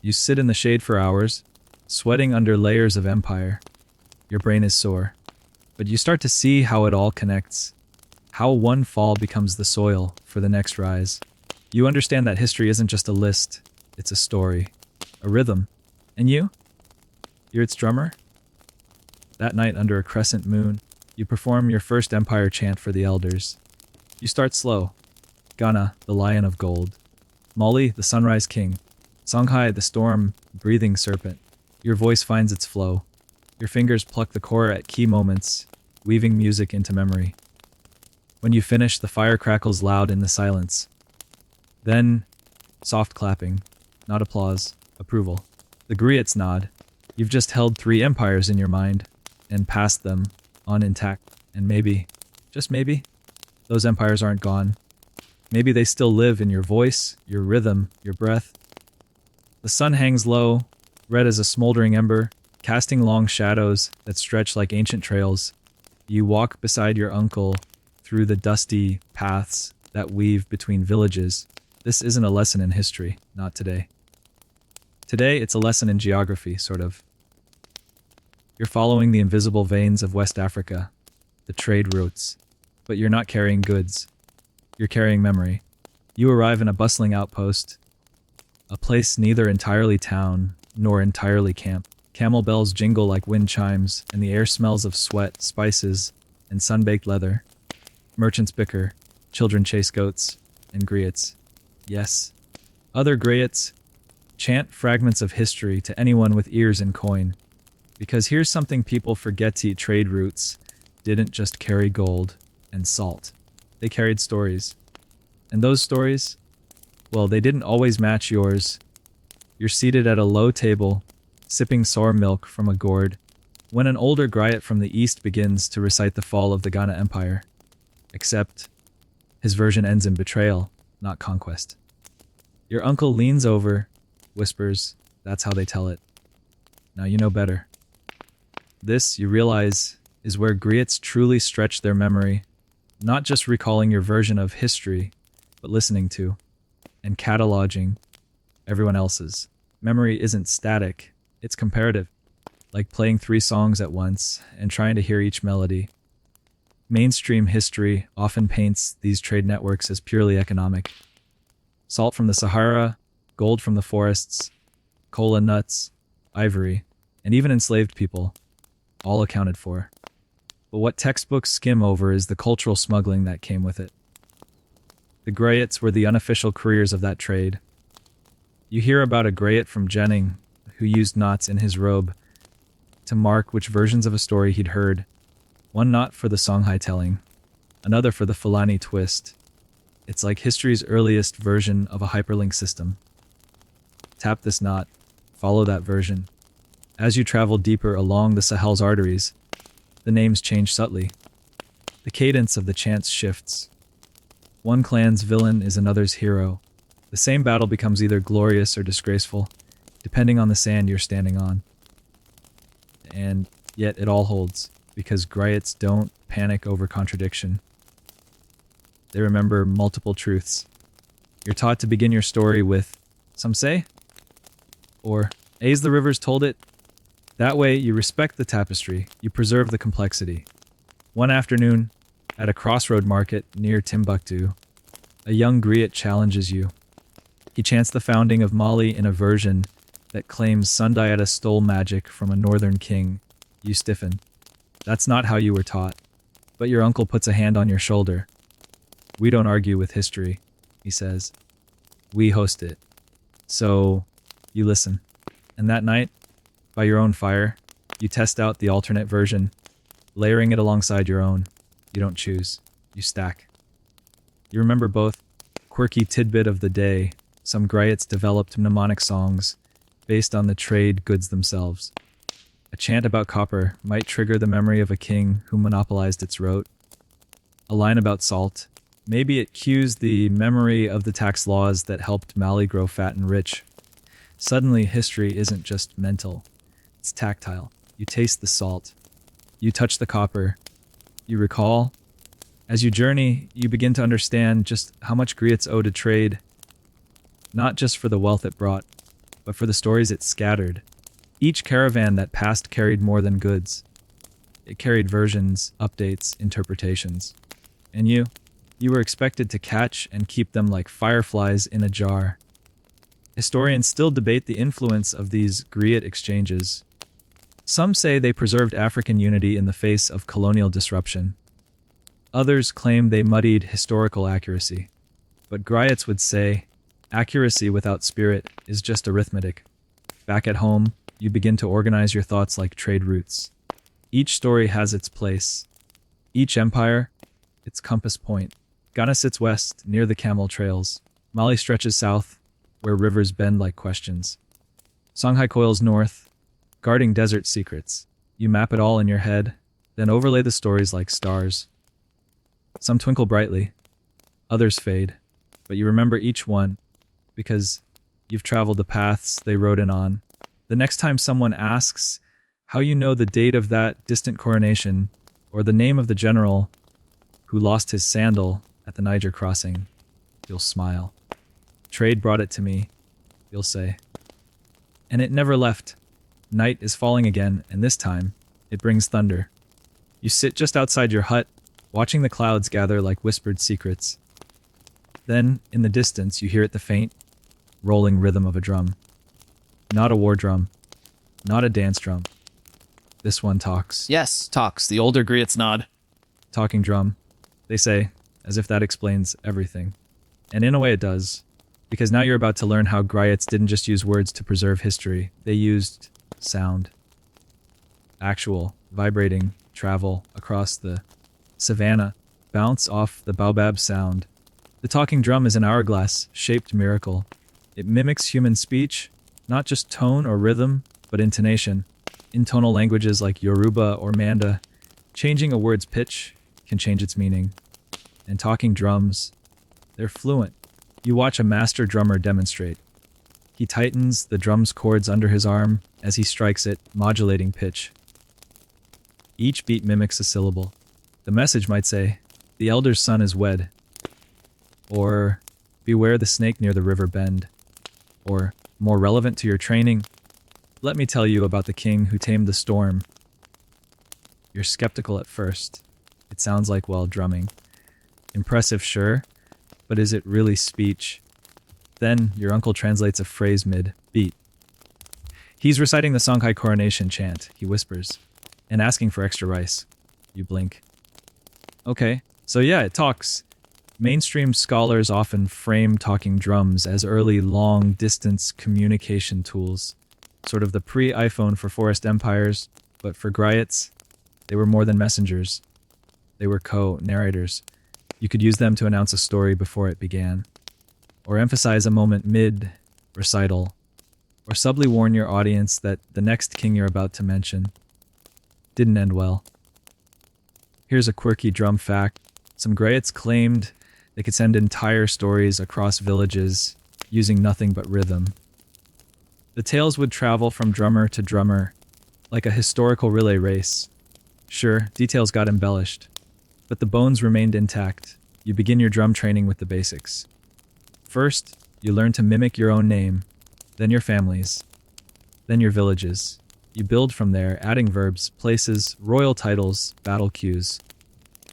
You sit in the shade for hours, sweating under layers of empire. Your brain is sore. But you start to see how it all connects, how one fall becomes the soil for the next rise. You understand that history isn't just a list, it's a story, a rhythm. And you? You're its drummer? That night under a crescent moon, you perform your first empire chant for the elders. You start slow. Ghana, the lion of gold. Mali, the sunrise king. Songhai, the storm-breathing serpent. Your voice finds its flow. Your fingers pluck the core at key moments, weaving music into memory. When you finish, the fire crackles loud in the silence. Then, soft clapping, not applause, approval. The griots nod. You've just held 3 empires in your mind, and passed them on intact. And maybe, just maybe, those empires aren't gone. Maybe they still live in your voice, your rhythm, your breath. The sun hangs low, red as a smoldering ember, casting long shadows that stretch like ancient trails. You walk beside your uncle through the dusty paths that weave between villages. This isn't a lesson in history, not today. Today, it's a lesson in geography, sort of. You're following the invisible veins of West Africa, the trade routes, but you're not carrying goods. You're carrying memory. You arrive in a bustling outpost, a place neither entirely town nor entirely camp. Camel bells jingle like wind chimes, and the air smells of sweat, spices, and sun-baked leather. Merchants bicker, children chase goats, and griots. Yes, other griots, Chant fragments of history to anyone with ears and coin. Because here's something people forget to eat: trade routes didn't just carry gold and salt. They carried stories. And those stories, well, they didn't always match yours. You're seated at a low table, sipping sour milk from a gourd, when an older Griot from the east begins to recite the fall of the Ghana Empire. Except, his version ends in betrayal, not conquest. Your uncle leans over, whispers, "That's how they tell it." Now you know better. This, you realize, is where Griots truly stretch their memory, not just recalling your version of history, but listening to and cataloging everyone else's. Memory isn't static, it's comparative, like playing 3 songs at once and trying to hear each melody. Mainstream history often paints these trade networks as purely economic. Salt from the Sahara, gold from the forests, cola nuts, ivory, and even enslaved people, all accounted for. But what textbooks skim over is the cultural smuggling that came with it. The Griots were the unofficial couriers of that trade. You hear about a Griot from Jenning who used knots in his robe to mark which versions of a story he'd heard. One knot for the Songhai telling, another for the Fulani twist. It's like history's earliest version of a hyperlink system. Tap this knot, follow that version. As you travel deeper along the Sahel's arteries, the names change subtly. The cadence of the chants shifts. One clan's villain is another's hero. The same battle becomes either glorious or disgraceful, depending on the sand you're standing on. And yet it all holds, because Griots don't panic over contradiction. They remember multiple truths. You're taught to begin your story with, "Some say," or "As the rivers told it." That way, you respect the tapestry, you preserve the complexity. One afternoon, at a crossroad market near Timbuktu, a young Griot challenges you. He chants the founding of Mali in a version that claims Sundiata stole magic from a northern king. You stiffen. That's not how you were taught. But your uncle puts a hand on your shoulder. "We don't argue with history," he says. "We host it." So, you listen. And that night, by your own fire, you test out the alternate version, layering it alongside your own. You don't choose. You stack. You remember both. Quirky tidbit of the day. Some Griots developed mnemonic songs based on the trade goods themselves. A chant about copper might trigger the memory of a king who monopolized its rote. A line about salt. Maybe it cues the memory of the tax laws that helped Mali grow fat and rich. Suddenly, history isn't just mental. It's tactile. You taste the salt. You touch the copper. You recall. As you journey, you begin to understand just how much Griots owe to trade. Not just for the wealth it brought, but for the stories it scattered. Each caravan that passed carried more than goods. It carried versions, updates, interpretations. And you were expected to catch and keep them like fireflies in a jar. Historians still debate the influence of these Griot exchanges. Some say they preserved African unity in the face of colonial disruption. Others claim they muddied historical accuracy. But Griots would say, accuracy without spirit is just arithmetic. Back at home, you begin to organize your thoughts like trade routes. Each story has its place. Each empire, its compass point. Ghana sits west, near the camel trails. Mali stretches south, where rivers bend like questions. Songhai coils north, guarding desert secrets. You map it all in your head, then overlay the stories like stars. Some twinkle brightly, others fade, but you remember each one because you've traveled the paths they rode in on. The next time someone asks how you know the date of that distant coronation or the name of the general who lost his sandal at the Niger crossing, you'll smile. Trade brought it to me, you'll say. And it never left. Night is falling again, and this time, it brings thunder. You sit just outside your hut, watching the clouds gather like whispered secrets. Then, in the distance, you hear the faint, rolling rhythm of a drum. Not a war drum. Not a dance drum. This one talks. Yes, talks. The older Griots nod. Talking drum, they say, as if that explains everything. And in a way it does, because now you're about to learn how Griots didn't just use words to preserve history. They used sound. Actual, vibrating, travel across the savannah, bounce off the baobab sound. The talking drum is an hourglass-shaped miracle. It mimics human speech, not just tone or rhythm, but intonation. In tonal languages like Yoruba or Manda, changing a word's pitch can change its meaning. And talking drums, they're fluent. You watch a master drummer demonstrate. He tightens the drum's chords under his arm as he strikes it, modulating pitch. Each beat mimics a syllable. The message might say, "The elder's son is wed," or "Beware the snake near the river bend," or, more relevant to your training, "Let me tell you about the king who tamed the storm." You're skeptical at first. It sounds like, well, drumming. Impressive, sure, but is it really speech? Then your uncle translates a phrase mid-beat. He's reciting the Songhai coronation chant, he whispers, and asking for extra rice. You blink. Okay, so yeah, it talks. Mainstream scholars often frame talking drums as early long-distance communication tools, sort of the pre-iPhone for forest empires, but for Griots, they were more than messengers. They were co-narrators. You could use them to announce a story before it began, or emphasize a moment mid-recital, or subtly warn your audience that the next king you're about to mention didn't end well. Here's a quirky drum fact. Some Griots claimed they could send entire stories across villages using nothing but rhythm. The tales would travel from drummer to drummer, like a historical relay race. Sure, details got embellished, but the bones remained intact. You begin your drum training with the basics. First, you learn to mimic your own name, then your family's, then your village's. You build from there, adding verbs, places, royal titles, battle cues.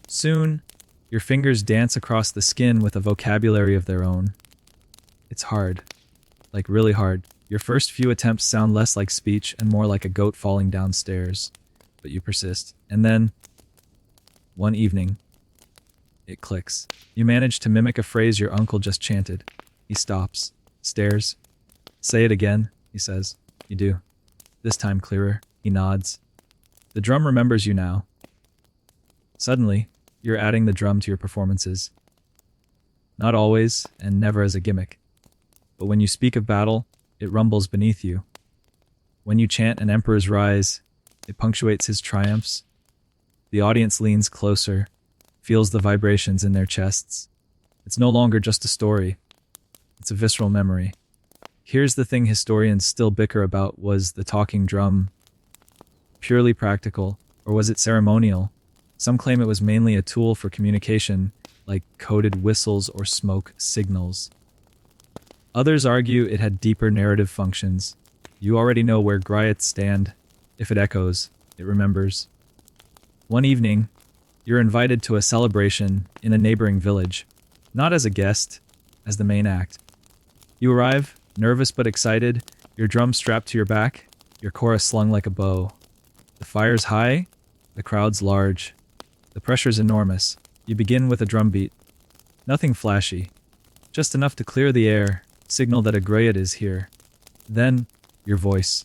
Soon, your fingers dance across the skin with a vocabulary of their own. It's hard. Like really hard. Your first few attempts sound less like speech and more like a goat falling downstairs. But you persist. And then, one evening, it clicks. You manage to mimic a phrase your uncle just chanted. He stops, stares. "Say it again," he says. You do. This time clearer. He nods. The drum remembers you now. Suddenly, you're adding the drum to your performances. Not always, and never as a gimmick. But when you speak of battle, it rumbles beneath you. When you chant an emperor's rise, it punctuates his triumphs. The audience leans closer, feels the vibrations in their chests. It's no longer just a story. It's a visceral memory. Here's the thing historians still bicker about: was the talking drum purely practical, or was it ceremonial? Some claim it was mainly a tool for communication, like coded whistles or smoke signals. Others argue it had deeper narrative functions. You already know where Griots stand. If it echoes, it remembers. One evening, you're invited to a celebration in a neighboring village, not as a guest, as the main act. You arrive, nervous but excited, your drum strapped to your back, your chorus slung like a bow. The fire's high, the crowd's large. The pressure's enormous. You begin with a drum beat. Nothing flashy, just enough to clear the air, signal that a Griot is here. Then, your voice.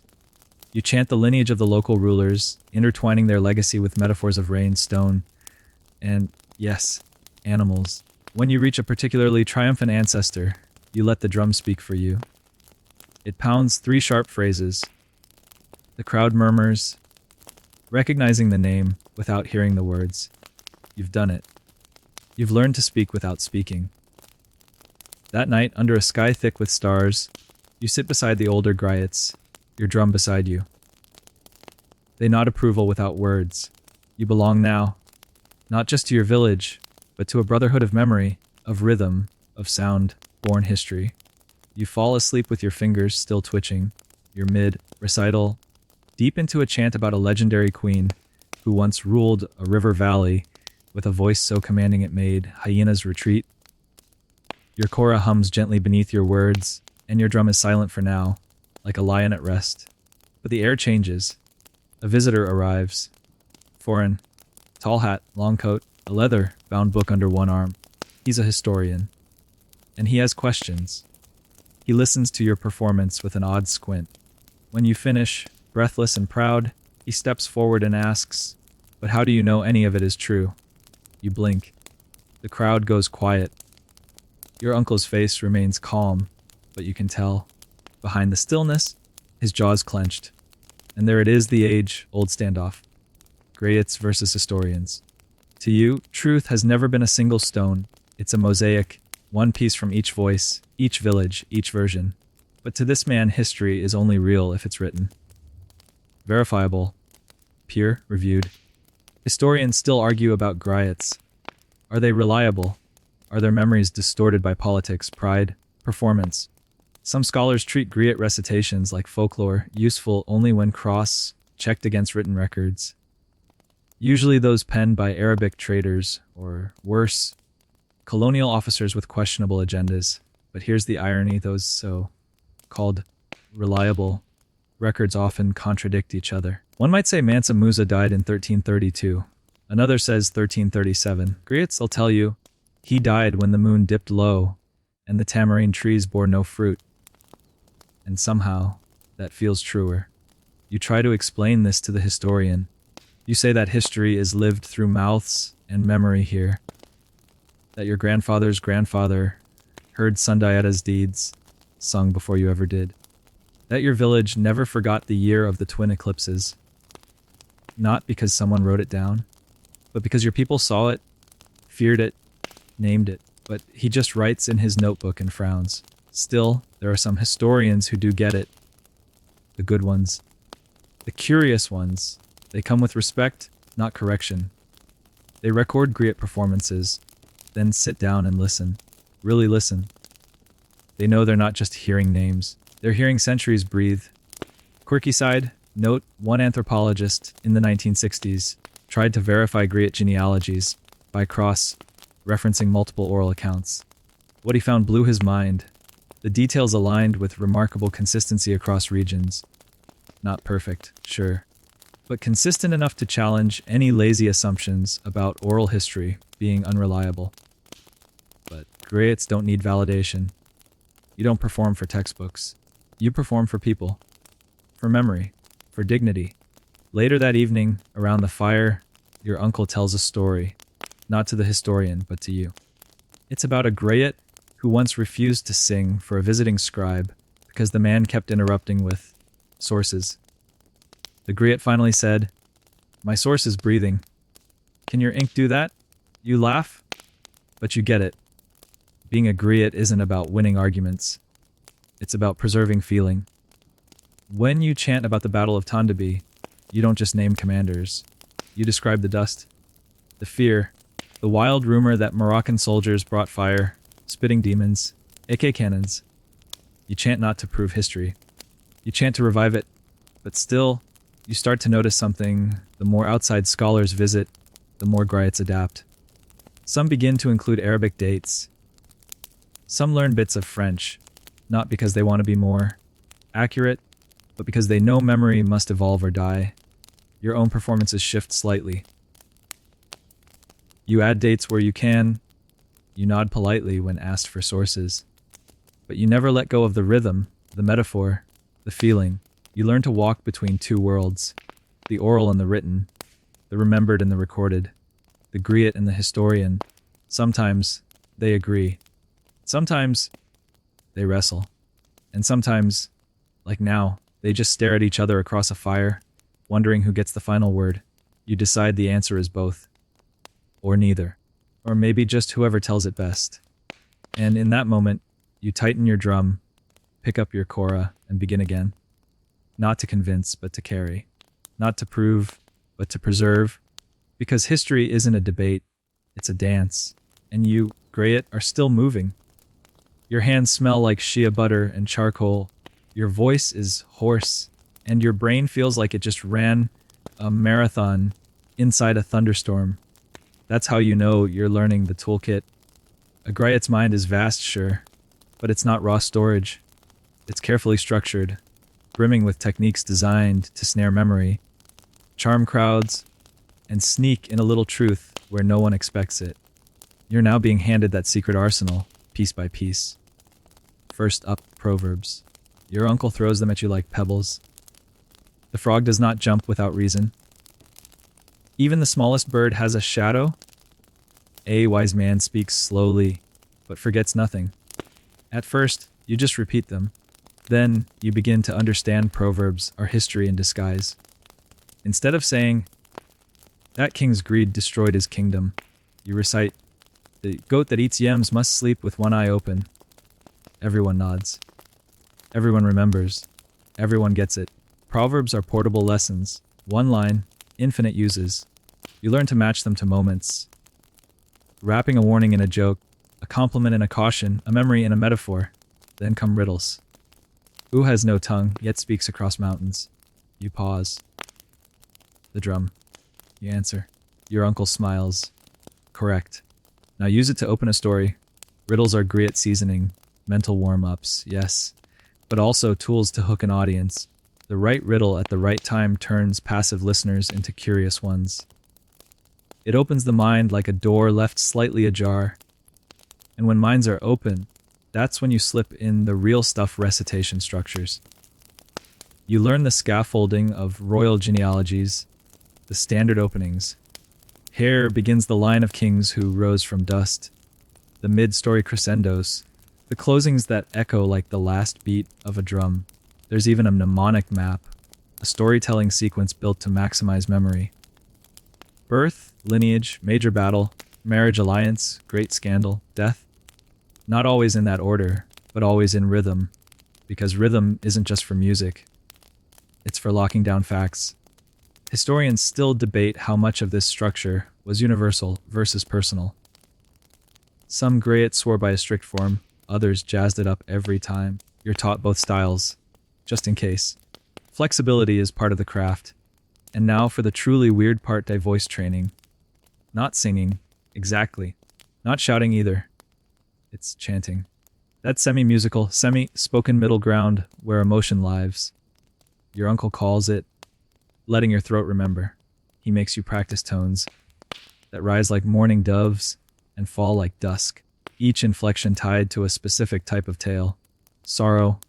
You chant the lineage of the local rulers, intertwining their legacy with metaphors of rain, stone, and, yes, animals. When you reach a particularly triumphant ancestor, you let the drum speak for you. It pounds 3 sharp phrases. The crowd murmurs, recognizing the name without hearing the words. You've done it. You've learned to speak without speaking. That night, under a sky thick with stars, you sit beside the older Griots, your drum beside you. They nod approval without words. You belong now, not just to your village, but to a brotherhood of memory, of rhythm, of sound, born history. You fall asleep with your fingers still twitching, your mid-recital, deep into a chant about a legendary queen who once ruled a river valley with a voice so commanding it made hyenas retreat. Your kora hums gently beneath your words, and your drum is silent for now, like a lion at rest. But the air changes. A visitor arrives. Foreign. Tall hat, long coat, a leather-bound book under one arm. He's a historian. And he has questions. He listens to your performance with an odd squint. When you finish, breathless and proud, he steps forward and asks, "But how do you know any of it is true?" You blink. The crowd goes quiet. Your uncle's face remains calm, but you can tell, behind the stillness, his jaw's clenched. And there it is, the age-old standoff. Griots versus historians. To you, truth has never been a single stone. It's a mosaic, one piece from each voice, each village, each version. But to this man, history is only real if it's written. Verifiable. Peer-reviewed. Historians still argue about griots. Are they reliable? Are their memories distorted by politics, pride, performance? Some scholars treat griot recitations like folklore, useful only when cross-checked against written records. Usually those penned by Arabic traders, or worse, colonial officers with questionable agendas. But here's the irony, those so-called reliable records often contradict each other. One might say Mansa Musa died in 1332. Another says 1337. Griots will tell you, he died when the moon dipped low and the tamarind trees bore no fruit. And somehow, that feels truer. You try to explain this to the historian. You say that history is lived through mouths and memory here. That your grandfather's grandfather heard Sundiata's deeds, sung before you ever did. That your village never forgot the year of the twin eclipses. Not because someone wrote it down, but because your people saw it, feared it, named it. But he just writes in his notebook and frowns. Still, there are some historians who do get it. The good ones. The curious ones. They come with respect, not correction. They record griot performances, then sit down and listen. Really listen. They know they're not just hearing names. They're hearing centuries breathe. Quirky side, note, one anthropologist in the 1960s tried to verify griot genealogies by cross-referencing multiple oral accounts. What he found blew his mind. The details aligned with remarkable consistency across regions. Not perfect, sure, but consistent enough to challenge any lazy assumptions about oral history being unreliable. But griots don't need validation. You don't perform for textbooks. You perform for people. For memory. For dignity. Later that evening, around the fire, your uncle tells a story. Not to the historian, but to you. It's about a griot who once refused to sing for a visiting scribe because the man kept interrupting with sources. The griot finally said, "My source is breathing. Can your ink do that?" You laugh, but you get it. Being a griot isn't about winning arguments. It's about preserving feeling. When you chant about the Battle of Tondabi, you don't just name commanders. You describe the dust, the fear, the wild rumor that Moroccan soldiers brought fire, spitting demons, AK cannons. You chant not to prove history. You chant to revive it, but still, you start to notice something. The more outside scholars visit, the more griots adapt. Some begin to include Arabic dates. Some learn bits of French, not because they want to be more accurate, but because they know memory must evolve or die. Your own performances shift slightly. You add dates where you can. You nod politely when asked for sources. But you never let go of the rhythm, the metaphor, the feeling. You learn to walk between two worlds, the oral and the written, the remembered and the recorded, the griot and the historian. Sometimes they agree. Sometimes they wrestle. And sometimes, like now, they just stare at each other across a fire, wondering who gets the final word. You decide the answer is both. Or neither. Or maybe just whoever tells it best. And in that moment, you tighten your drum, pick up your kora, and begin again. Not to convince, but to carry. Not to prove, but to preserve. Because history isn't a debate, it's a dance. And you, griot, are still moving. Your hands smell like shea butter and charcoal. Your voice is hoarse. And your brain feels like it just ran a marathon inside a thunderstorm. That's how you know you're learning the toolkit. A griot's mind is vast, sure, but it's not raw storage. It's carefully structured, brimming with techniques designed to snare memory, charm crowds, and sneak in a little truth where no one expects it. You're now being handed that secret arsenal, piece by piece. First up, proverbs. Your uncle throws them at you like pebbles. The frog does not jump without reason. Even the smallest bird has a shadow. A wise man speaks slowly, but forgets nothing. At first, you just repeat them. Then, you begin to understand proverbs are history in disguise. Instead of saying, "That king's greed destroyed his kingdom," you recite, "The goat that eats yams must sleep with one eye open." Everyone nods. Everyone remembers. Everyone gets it. Proverbs are portable lessons. One line, infinite uses. You learn to match them to moments. Wrapping a warning in a joke, a compliment in a caution, a memory in a metaphor. Then come riddles. Who has no tongue, yet speaks across mountains? You pause. The drum. You answer. Your uncle smiles. Correct. Now use it to open a story. Riddles are griot seasoning, mental warm-ups, yes, but also tools to hook an audience. The right riddle at the right time turns passive listeners into curious ones. It opens the mind like a door left slightly ajar. And when minds are open, that's when you slip in the real stuff recitation structures. You learn the scaffolding of royal genealogies, the standard openings. Here begins the line of kings who rose from dust, the mid-story crescendos, the closings that echo like the last beat of a drum. There's even a mnemonic map, a storytelling sequence built to maximize memory. Birth, lineage, major battle, marriage alliance, great scandal, death. Not always in that order, but always in rhythm, because rhythm isn't just for music. It's for locking down facts. Historians still debate how much of this structure was universal versus personal. Some Griots swore by a strict form, others jazzed it up every time. You're taught both styles, just in case. Flexibility is part of the craft. And now for the truly weird part, voice training. Not singing, exactly. Not shouting either. It's chanting. That semi-musical, semi-spoken middle ground where emotion lives. Your uncle calls it letting your throat remember. He makes you practice tones that rise like morning doves and fall like dusk, each inflection tied to a specific type of tale. Sorrow,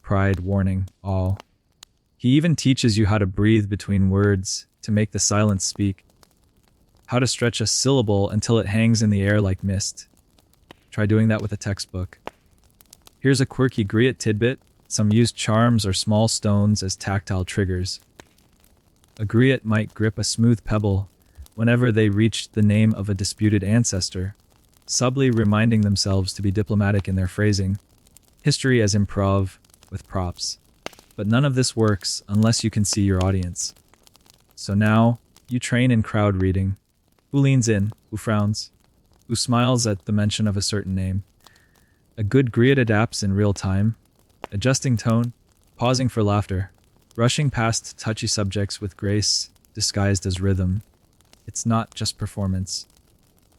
pride, warning, awe. He even teaches you how to breathe between words to make the silence speak, how to stretch a syllable until it hangs in the air like mist. Try doing that with a textbook. Here's a quirky griot tidbit. Some use charms or small stones as tactile triggers. A griot might grip a smooth pebble whenever they reach the name of a disputed ancestor, subtly reminding themselves to be diplomatic in their phrasing. History as improv with props. But none of this works unless you can see your audience. So now, you train in crowd reading. Who leans in? Who frowns? Who smiles at the mention of a certain name? A good griot adapts in real time, adjusting tone, pausing for laughter, rushing past touchy subjects with grace, disguised as rhythm. It's not just performance.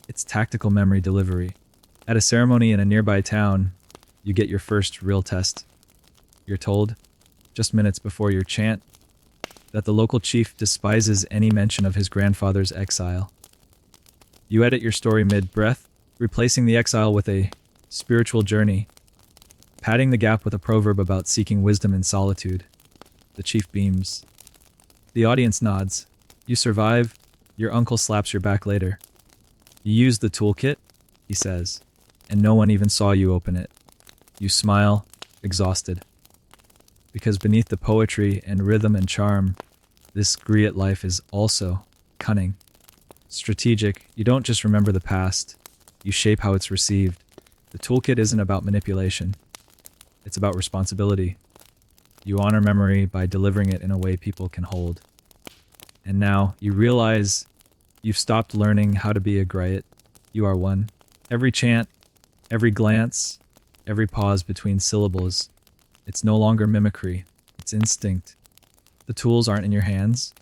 It's tactical memory delivery. At a ceremony in a nearby town, you get your first real test. You're told, just minutes before your chant, that the local chief despises any mention of his grandfather's exile. You edit your story mid-breath, replacing the exile with a spiritual journey, padding the gap with a proverb about seeking wisdom in solitude. The chief beams. The audience nods. You survive. Your uncle slaps your back later. You used the toolkit, he says, and no one even saw you open it. You smile, exhausted. Because beneath the poetry and rhythm and charm, this griot life is also cunning. Strategic. You don't just remember the past, you shape how it's received. The toolkit isn't about manipulation. It's about responsibility. You honor memory by delivering it in a way people can hold. And now, you realize you've stopped learning how to be a griot. You are one. Every chant, every glance, every pause between syllables, it's no longer mimicry. It's instinct. The tools aren't in your hands.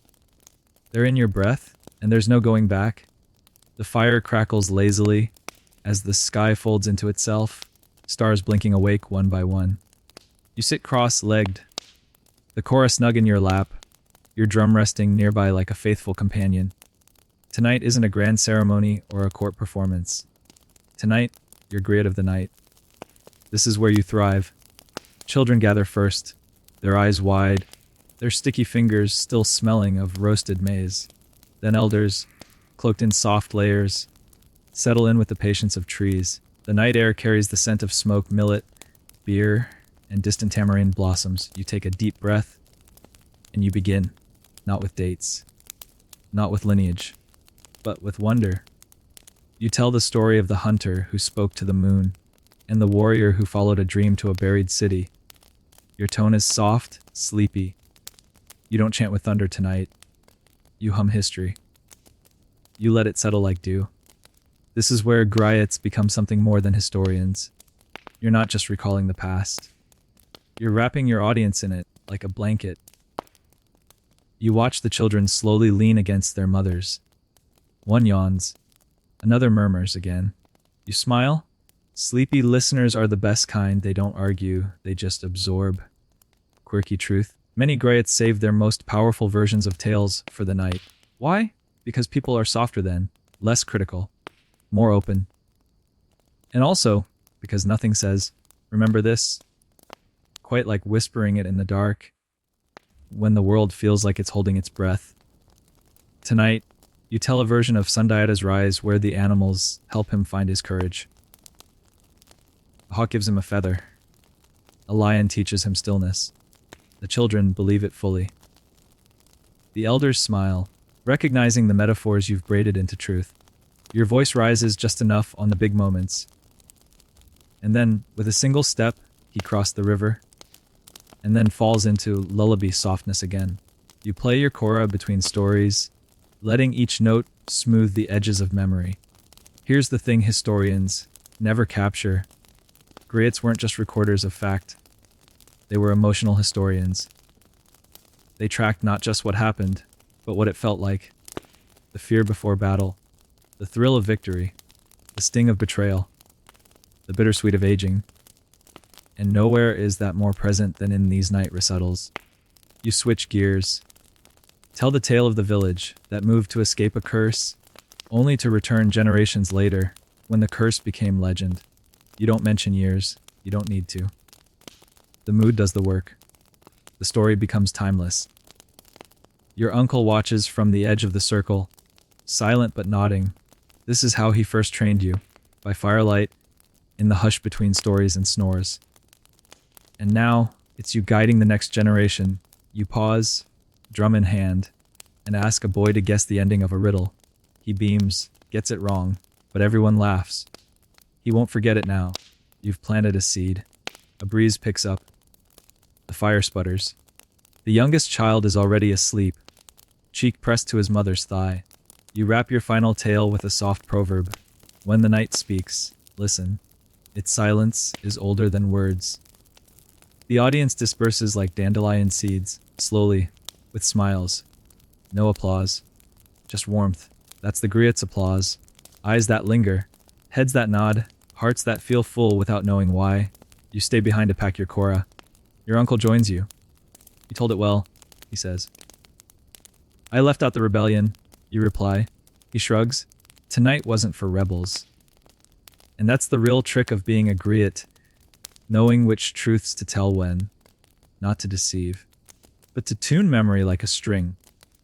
They're in your breath, and there's no going back. The fire crackles lazily as the sky folds into itself, stars blinking awake one by one. You sit cross-legged, the chorus snug in your lap, your drum resting nearby like a faithful companion. Tonight isn't a grand ceremony or a court performance. Tonight, you're griot of the night. This is where you thrive. Children gather first, their eyes wide, their sticky fingers still smelling of roasted maize. Then elders, cloaked in soft layers, settle in with the patience of trees. The night air carries the scent of smoked millet, beer, and distant tamarind blossoms. You take a deep breath, and you begin, not with dates, not with lineage, but with wonder. You tell the story of the hunter who spoke to the moon, and the warrior who followed a dream to a buried city. Your tone is soft, sleepy. You don't chant with thunder tonight. You hum history. You let it settle like dew. This is where griots become something more than historians. You're not just recalling the past. You're wrapping your audience in it like a blanket. You watch the children slowly lean against their mothers. One yawns. Another murmurs again. You smile. Sleepy listeners are the best kind. They don't argue, they just absorb. Quirky truth. Many griots save their most powerful versions of tales for the night. Why? Because people are softer then, less critical, more open. And also, because nothing says, remember this, quite like whispering it in the dark, when the world feels like it's holding its breath. Tonight, you tell a version of Sundiata's rise where the animals help him find his courage. A hawk gives him a feather. A lion teaches him stillness. The children believe it fully. The elders smile, recognizing the metaphors you've braided into truth. Your voice rises just enough on the big moments. And then, with a single step, he crossed the river, and then falls into lullaby softness again. You play your kora between stories, letting each note smooth the edges of memory. Here's the thing historians never capture. Griots weren't just recorders of fact. They were emotional historians. They tracked not just what happened, but what it felt like. The fear before battle, the thrill of victory, the sting of betrayal, the bittersweet of aging. And nowhere is that more present than in these night recitals. You switch gears. Tell the tale of the village that moved to escape a curse, only to return generations later, when the curse became legend. You don't mention years. You don't need to. The mood does the work. The story becomes timeless. Your uncle watches from the edge of the circle, silent but nodding. This is how he first trained you, by firelight, in the hush between stories and snores. And now, it's you guiding the next generation. You pause, drum in hand, and ask a boy to guess the ending of a riddle. He beams, gets it wrong, but everyone laughs. He won't forget it now. You've planted a seed. A breeze picks up. The fire sputters. The youngest child is already asleep, cheek pressed to his mother's thigh. You wrap your final tale with a soft proverb. When the night speaks, listen. Its silence is older than words. The audience disperses like dandelion seeds, slowly, with smiles. No applause. Just warmth. That's the griot's applause. Eyes that linger. Heads that nod. Hearts that feel full without knowing why. You stay behind to pack your kora. Your uncle joins you. You told it well, he says. I left out the rebellion, you reply. He shrugs. Tonight wasn't for rebels. And that's the real trick of being a griot, knowing which truths to tell when, not to deceive, but to tune memory like a string.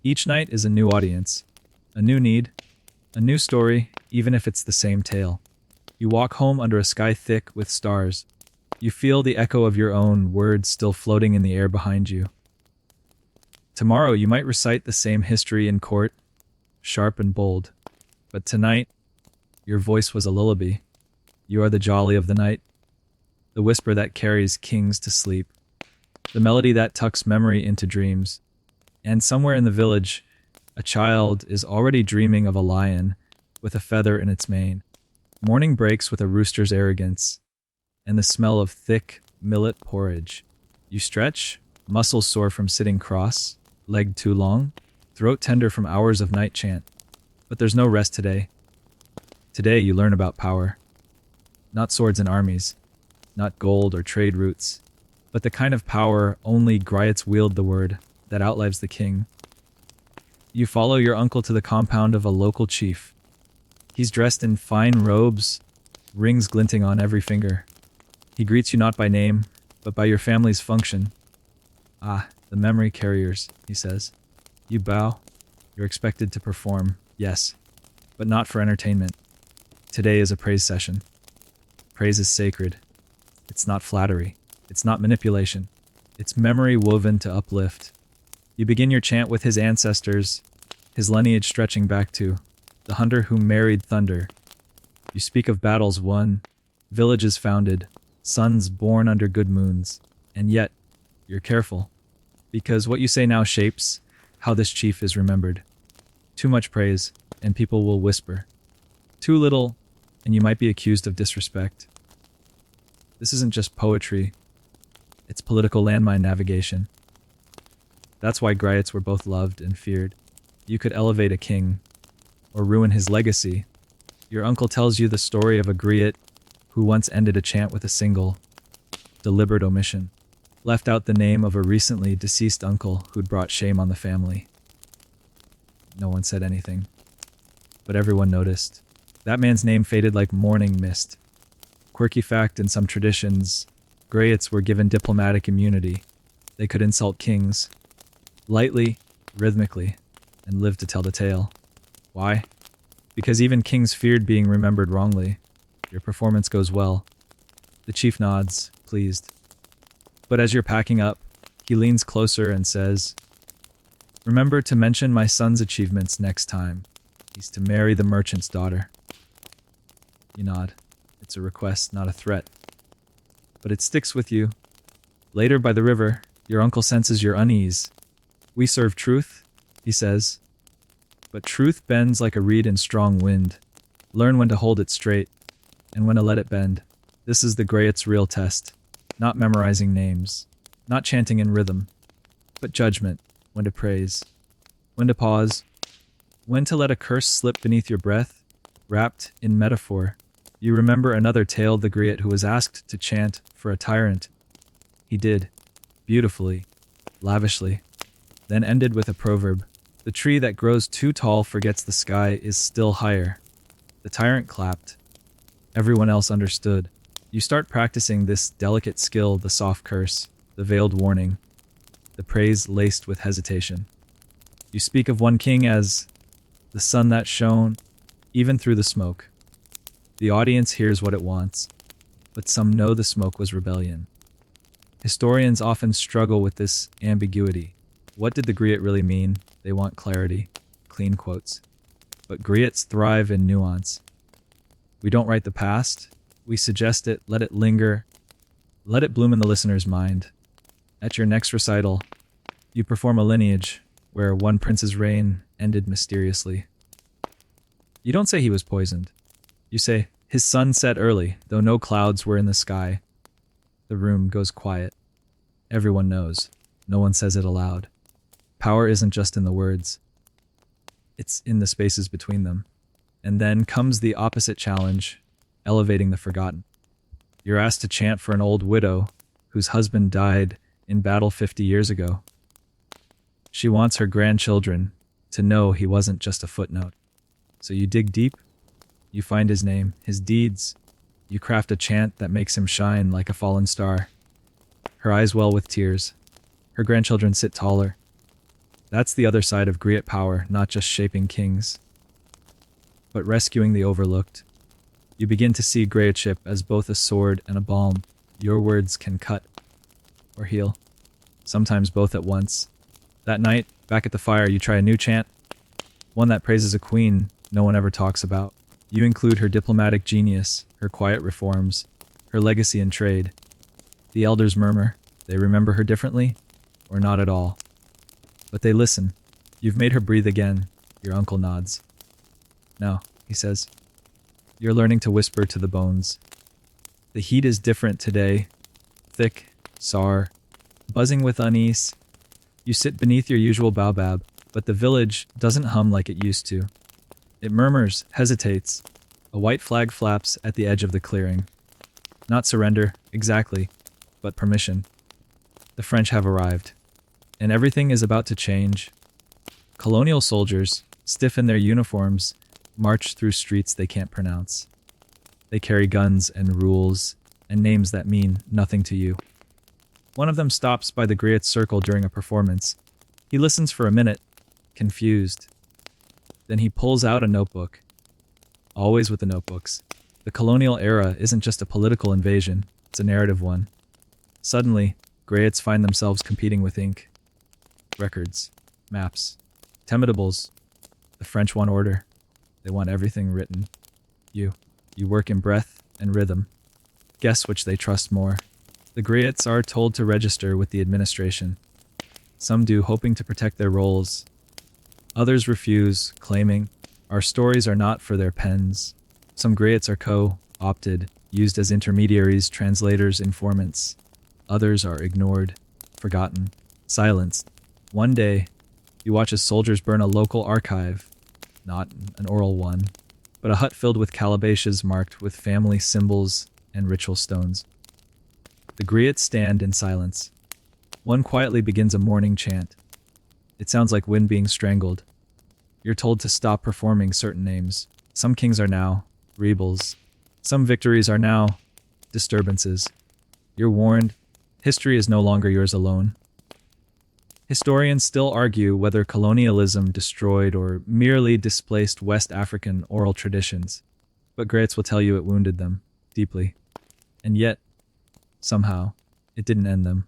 Each night is a new audience, a new need, a new story, even if it's the same tale. You walk home under a sky thick with stars. You feel the echo of your own words still floating in the air behind you. Tomorrow you might recite the same history in court, sharp and bold. But tonight, your voice was a lullaby. You are the jolly of the night, the whisper that carries kings to sleep, the melody that tucks memory into dreams. And somewhere in the village, a child is already dreaming of a lion with a feather in its mane. Morning breaks with a rooster's arrogance and the smell of thick millet porridge. You stretch, muscles sore from sitting cross, leg too long, throat tender from hours of night chant. But there's no rest today. Today you learn about power. Not swords and armies, not gold or trade routes, but the kind of power only griots wield, the word that outlives the king. You follow your uncle to the compound of a local chief. He's dressed in fine robes, rings glinting on every finger. He greets you not by name, but by your family's function. Ah, the memory carriers, he says. You bow. You're expected to perform, yes, but not for entertainment. Today is a praise session. Praise is sacred. It's not flattery. It's not manipulation. It's memory woven to uplift. You begin your chant with his ancestors, his lineage stretching back to the hunter who married thunder. You speak of battles won, villages founded, sons born under good moons, and yet, you're careful, because what you say now shapes how this chief is remembered. Too much praise, and people will whisper. Too little, and you might be accused of disrespect. This isn't just poetry, it's political landmine navigation. That's why Griots were both loved and feared. You could elevate a king, or ruin his legacy. Your uncle tells you the story of a Griot who once ended a chant with a single, deliberate omission. Left out the name of a recently deceased uncle who'd brought shame on the family. No one said anything, but everyone noticed. That man's name faded like morning mist. Quirky fact, in some traditions, Griots were given diplomatic immunity. They could insult kings, lightly, rhythmically, and live to tell the tale. Why? Because even kings feared being remembered wrongly. Your performance goes well. The chief nods, pleased. But as you're packing up, he leans closer and says, "Remember to mention my son's achievements next time. He's to marry the merchant's daughter." You nod. It's a request, not a threat. But it sticks with you. Later by the river, your uncle senses your unease. "We serve truth," he says. "But truth bends like a reed in strong wind. Learn when to hold it straight, and when to let it bend. This is the Griots' real test. Not memorizing names, not chanting in rhythm, but judgment, when to praise, when to pause, when to let a curse slip beneath your breath, wrapped in metaphor. You remember another tale, the Griot who was asked to chant for a tyrant. He did, beautifully, lavishly, then ended with a proverb. The tree that grows too tall forgets the sky is still higher. The tyrant clapped. Everyone else understood. You start practicing this delicate skill, the soft curse, the veiled warning, the praise laced with hesitation. You speak of one king as the sun that shone, even through the smoke. The audience hears what it wants, but some know the smoke was rebellion. Historians often struggle with this ambiguity. What did the Griot really mean? They want clarity, clean quotes. But Griots thrive in nuance. We don't write the past. We suggest it, let it linger, let it bloom in the listener's mind. At your next recital, you perform a lineage where one prince's reign ended mysteriously. You don't say he was poisoned. You say, his sun set early, though no clouds were in the sky. The room goes quiet. Everyone knows. No one says it aloud. Power isn't just in the words. It's in the spaces between them. And then comes the opposite challenge, elevating the forgotten. You're asked to chant for an old widow whose husband died in battle 50 years ago. She wants her grandchildren to know he wasn't just a footnote. So you dig deep, you find his name, his deeds. You craft a chant that makes him shine like a fallen star. Her eyes well with tears. Her grandchildren sit taller. That's the other side of Griot power, not just shaping kings, but rescuing the overlooked. You begin to see Griotship as both a sword and a balm. Your words can cut or heal, sometimes both at once. That night, back at the fire, you try a new chant, one that praises a queen no one ever talks about. You include her diplomatic genius, her quiet reforms, her legacy in trade. The elders murmur. They remember her differently, or not at all. But they listen. You've made her breathe again. Your uncle nods. No, he says. You're learning to whisper to the bones. The heat is different today. Thick, sour, buzzing with unease. You sit beneath your usual baobab, but the village doesn't hum like it used to. It murmurs, hesitates. A white flag flaps at the edge of the clearing. Not surrender, exactly, but permission. The French have arrived, and everything is about to change. Colonial soldiers, stiff in their uniforms, march through streets they can't pronounce. They carry guns and rules and names that mean nothing to you. One of them stops by the Griots circle during a performance. He listens for a minute, confused. Then he pulls out a notebook. Always with the notebooks. The colonial era isn't just a political invasion, it's a narrative one. Suddenly, Griots find themselves competing with ink. Records, maps, tematables. The French want order. They want everything written. You work in breath and rhythm. Guess which they trust more. The Griots are told to register with the administration. Some do, hoping to protect their roles. Others refuse, claiming, our stories are not for their pens. Some Griots are co-opted, used as intermediaries, translators, informants. Others are ignored, forgotten, silenced. One day, you watch as soldiers burn a local archive, not an oral one, but a hut filled with calabashes marked with family symbols and ritual stones. The Griots stand in silence. One quietly begins a morning chant. It sounds like wind being strangled. You're told to stop performing certain names. Some kings are now rebels. Some victories are now disturbances. You're warned, history is no longer yours alone. Historians still argue whether colonialism destroyed or merely displaced West African oral traditions, but Griots will tell you it wounded them deeply. And yet, somehow, it didn't end them.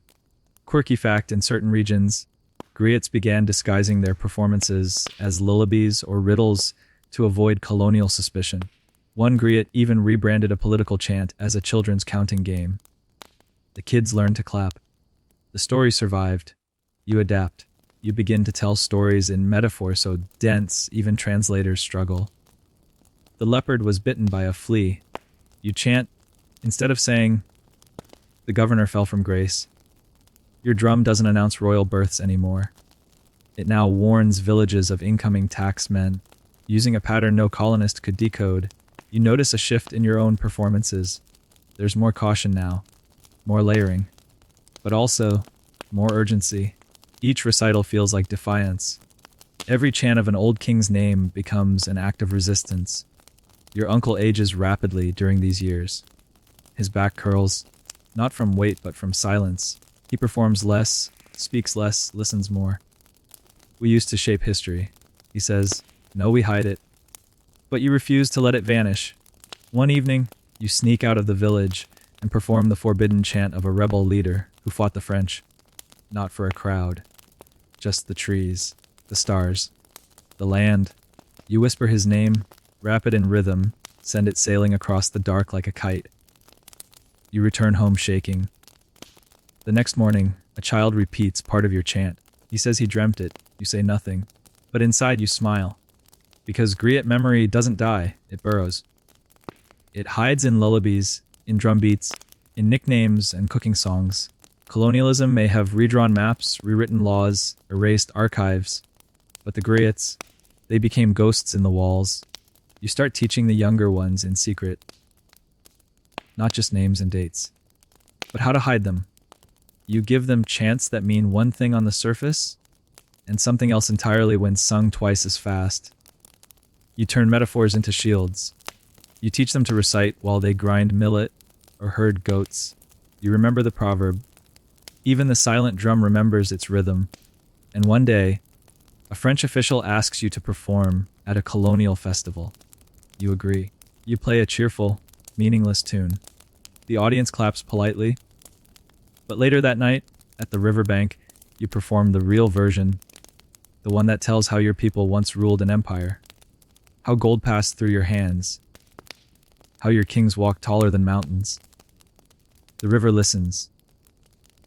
Quirky fact, in certain regions, Griots began disguising their performances as lullabies or riddles to avoid colonial suspicion. One Griot even rebranded a political chant as a children's counting game. The kids learned to clap. The story survived. You adapt. You begin to tell stories in metaphor so dense even translators struggle. The leopard was bitten by a flea. You chant, instead of saying, the governor fell from grace. Your drum doesn't announce royal births anymore. It now warns villages of incoming taxmen. Using a pattern no colonist could decode, you notice a shift in your own performances. There's more caution now, more layering, but also more urgency. Each recital feels like defiance. Every chant of an old king's name becomes an act of resistance. Your uncle ages rapidly during these years. His back curls, not from weight but from silence. He performs less, speaks less, listens more. We used to shape history. He says, no, we hide it. But you refuse to let it vanish. One evening, you sneak out of the village and perform the forbidden chant of a rebel leader who fought the French. Not for a crowd. Just the trees, the stars, the land. You whisper his name, wrap it in rhythm, send it sailing across the dark like a kite. You return home shaking. The next morning, a child repeats part of your chant. He says he dreamt it. You say nothing. But inside you smile. Because Griot memory doesn't die, it burrows. It hides in lullabies, in drum beats, in nicknames and cooking songs. Colonialism may have redrawn maps, rewritten laws, erased archives, but the Griots, they became ghosts in the walls. You start teaching the younger ones in secret. Not just names and dates, but how to hide them. You give them chants that mean one thing on the surface, and something else entirely when sung twice as fast. You turn metaphors into shields. You teach them to recite while they grind millet or herd goats. You remember the proverb, even the silent drum remembers its rhythm. And one day, a French official asks you to perform at a colonial festival. You agree. You play a cheerful, meaningless tune. The audience claps politely. But later that night, at the riverbank, you perform the real version, the one that tells how your people once ruled an empire, how gold passed through your hands, how your kings walked taller than mountains. The river listens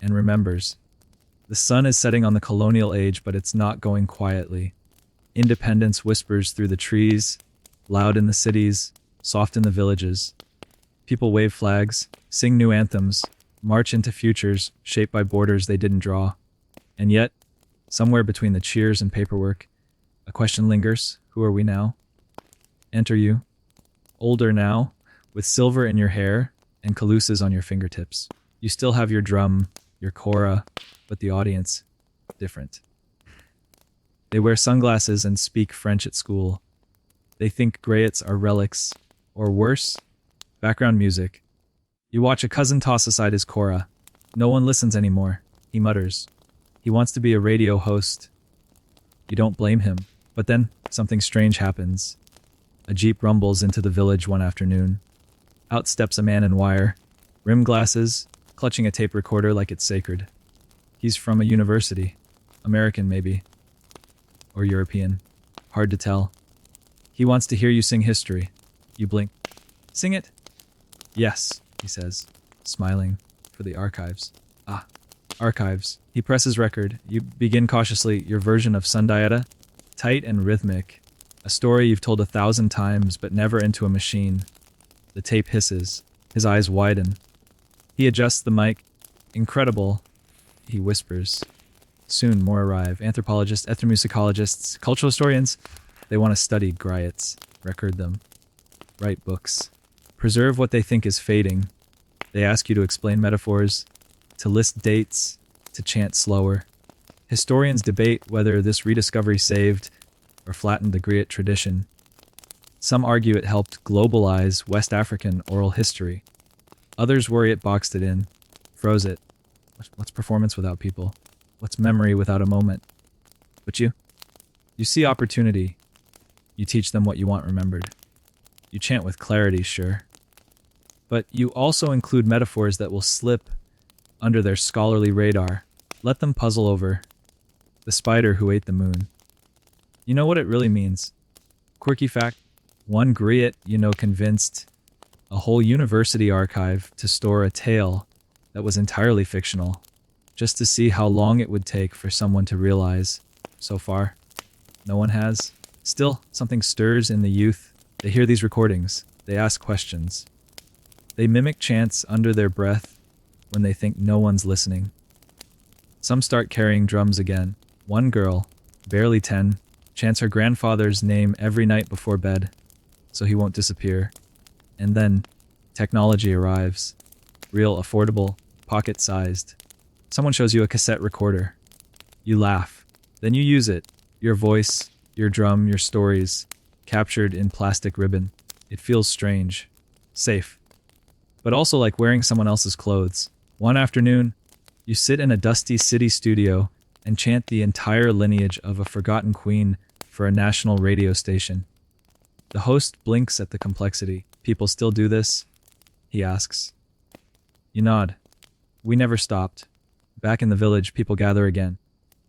and remembers. The sun is setting on the colonial age, but it's not going quietly. Independence whispers through the trees, loud in the cities, soft in the villages. People wave flags, sing new anthems, march into futures shaped by borders they didn't draw. And yet, somewhere between the cheers and paperwork, a question lingers. Who are we now? Enter you, older now, with silver in your hair and calusas on your fingertips. You still have your drum, your kora, but the audience, different. They wear sunglasses and speak French at school. They think Griots are relics, or worse, background music. You watch a cousin toss aside his kora. No one listens anymore, he mutters. He wants to be a radio host. You don't blame him. But then, something strange happens. A jeep rumbles into the village one afternoon. Out steps a man in wire, rimmed glasses, clutching a tape recorder like it's sacred. He's from a university. American, maybe. Or European. Hard to tell. He wants to hear you sing history. You blink. Sing it? Yes, he says, smiling, for the archives. Ah, archives. He presses record. You begin cautiously your version of Sundiata, tight and rhythmic. A story you've told 1,000 times, but never into a machine. The tape hisses. His eyes widen. He adjusts the mic. Incredible, he whispers. Soon more arrive. Anthropologists, ethnomusicologists, cultural historians. They want to study griots, record them, write books, preserve what they think is fading. They ask you to explain metaphors, to list dates, to chant slower. Historians debate whether this rediscovery saved or flattened the griot tradition. Some argue it helped globalize West African oral history. Others worry it boxed it in, froze it. What's performance without people? What's memory without a moment? But you see opportunity. You teach them what you want remembered. You chant with clarity, sure. But you also include metaphors that will slip under their scholarly radar. Let them puzzle over the spider who ate the moon. You know what it really means. Quirky fact, one griot, convinced a whole university archive to store a tale that was entirely fictional, just to see how long it would take for someone to realize. So far, no one has. Still, something stirs in the youth. They hear these recordings. They ask questions. They mimic chants under their breath when they think no one's listening. Some start carrying drums again. One girl, barely 10, chants her grandfather's name every night before bed, so he won't disappear. And then, technology arrives. Real, affordable, pocket-sized. Someone shows you a cassette recorder. You laugh. Then you use it. Your voice, your drum, your stories, captured in plastic ribbon. It feels strange. Safe. But also like wearing someone else's clothes. One afternoon, you sit in a dusty city studio and chant the entire lineage of a forgotten queen for a national radio station. The host blinks at the complexity. People still do this? He asks. You nod. We never stopped. Back in the village, people gather again.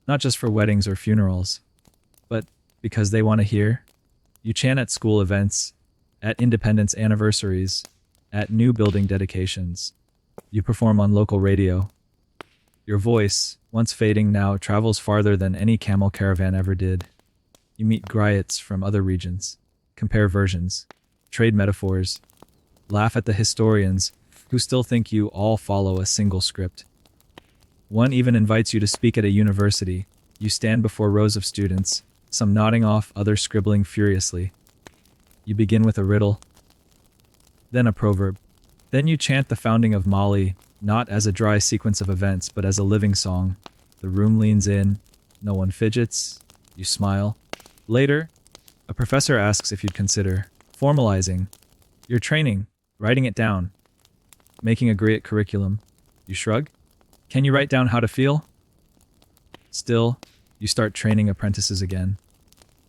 Not just for weddings or funerals, but because they want to hear. You chant at school events, at independence anniversaries, at new building dedications. You perform on local radio. Your voice, once fading now, travels farther than any camel caravan ever did. You meet griots from other regions, compare versions, trade metaphors, laugh at the historians who still think you all follow a single script. One even invites you to speak at a university. You stand before rows of students, some nodding off, others scribbling furiously. You begin with a riddle, then a proverb. Then you chant the founding of Mali, not as a dry sequence of events, but as a living song. The room leans in, no one fidgets, you smile. Later, a professor asks if you'd consider formalizing your training, writing it down, making a griot curriculum. You shrug? Can you write down how to feel? Still, you start training apprentices again.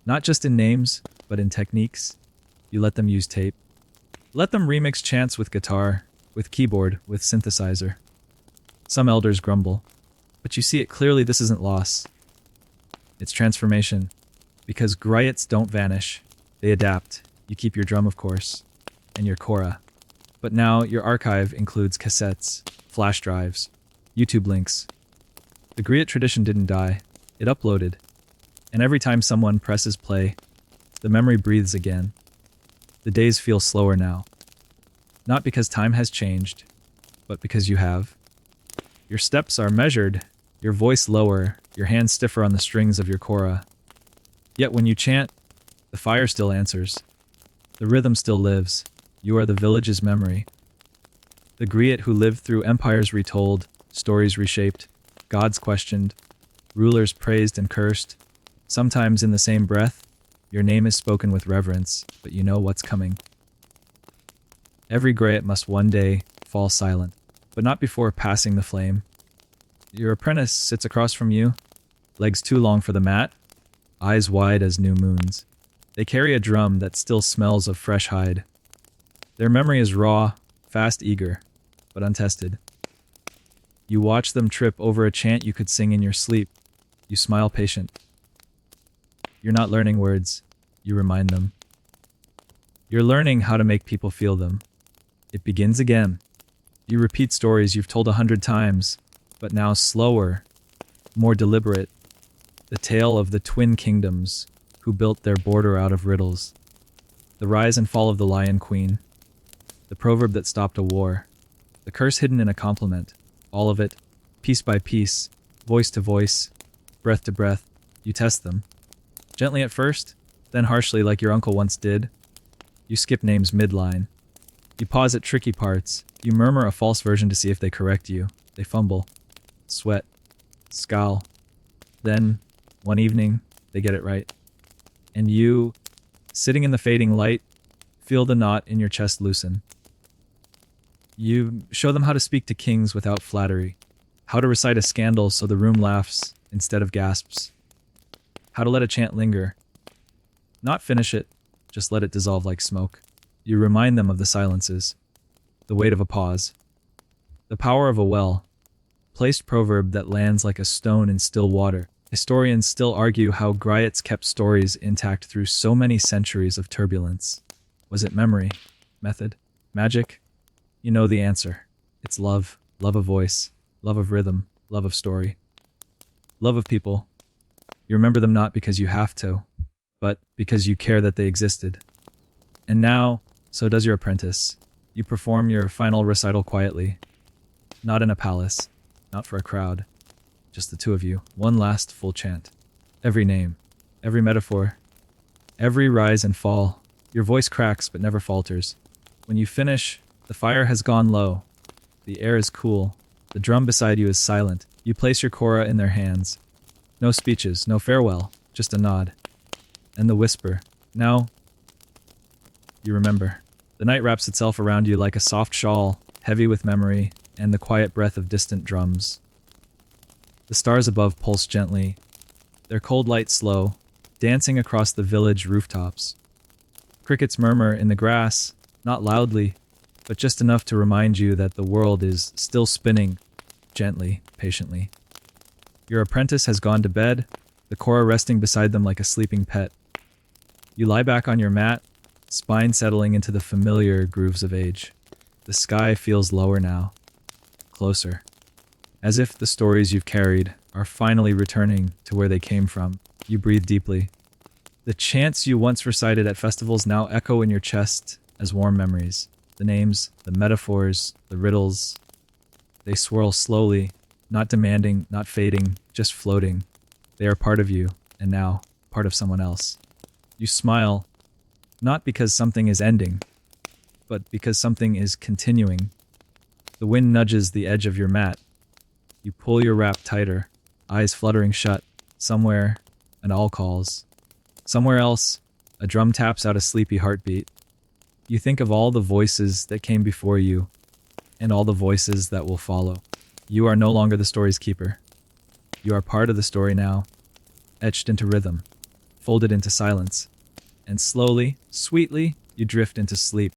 Not just in names, but in techniques. You let them use tape. Let them remix chants with guitar, with keyboard, with synthesizer. Some elders grumble, but you see it clearly. This isn't loss. It's transformation. Because griots don't vanish. They adapt. You keep your drum, of course, and your kora. But now your archive includes cassettes, flash drives, YouTube links. The griot tradition didn't die. It uploaded. And every time someone presses play, the memory breathes again. The days feel slower now. Not because time has changed, but because you have. Your steps are measured, your voice lower, your hands stiffer on the strings of your kora. Yet when you chant, the fire still answers. The rhythm still lives. You are the village's memory. The griot who lived through empires retold, stories reshaped, gods questioned, rulers praised and cursed. Sometimes in the same breath, your name is spoken with reverence, but you know what's coming. Every griot must one day fall silent. but not before passing the flame. Your apprentice sits across from you, legs too long for the mat, eyes wide as new moons. They carry a drum that still smells of fresh hide. Their memory is raw, fast, eager, but untested. You watch them trip over a chant you could sing in your sleep. You smile patient. You're not learning words, you remind them. You're learning how to make people feel them. It begins again. You repeat stories you've told 100 times, but now slower, more deliberate. The tale of the twin kingdoms who built their border out of riddles. The rise and fall of the Lion Queen. The proverb that stopped a war. The curse hidden in a compliment. All of it, piece by piece, voice to voice, breath to breath. You test them. Gently at first, then harshly like your uncle once did. You skip names midline. You pause at tricky parts. You murmur a false version to see if they correct you. They fumble. Sweat. Scowl. Then, one evening, they get it right. And you, sitting in the fading light, feel the knot in your chest loosen. You show them how to speak to kings without flattery, how to recite a scandal so the room laughs instead of gasps, how to let a chant linger. Not finish it, just let it dissolve like smoke. You remind them of the silences, the weight of a pause, the power of a well-placed proverb that lands like a stone in still water. Historians still argue how Griots kept stories intact through so many centuries of turbulence. Was it memory? Method? Magic? You know the answer. It's love. Love of voice. Love of rhythm. Love of story. Love of people. You remember them not because you have to, but because you care that they existed. And now, so does your apprentice. You perform your final recital quietly. Not in a palace. Not for a crowd. Just the two of you. One last full chant. Every name. Every metaphor. Every rise and fall. Your voice cracks but never falters. When you finish, the fire has gone low. The air is cool. The drum beside you is silent. You place your kora in their hands. No speeches, no farewell, just a nod. And the whisper. Now, you remember. The night wraps itself around you like a soft shawl, heavy with memory, and the quiet breath of distant drums. The stars above pulse gently, their cold light slow, dancing across the village rooftops. Crickets murmur in the grass, not loudly, but just enough to remind you that the world is still spinning, gently, patiently. Your apprentice has gone to bed, the kora resting beside them like a sleeping pet. You lie back on your mat, spine settling into the familiar grooves of age. The sky feels lower now, closer, as if the stories you've carried are finally returning to where they came from. You breathe deeply. The chants you once recited at festivals now echo in your chest as warm memories. The names, the metaphors, the riddles, they swirl slowly, not demanding, not fading, just floating. They are part of you, and now, part of someone else. You smile, not because something is ending, but because something is continuing. The wind nudges the edge of your mat. You pull your wrap tighter, eyes fluttering shut. Somewhere, an owl calls. Somewhere else, a drum taps out a sleepy heartbeat. You think of all the voices that came before you, and all the voices that will follow. You are no longer the story's keeper. You are part of the story now, etched into rhythm, folded into silence, and slowly, sweetly, you drift into sleep.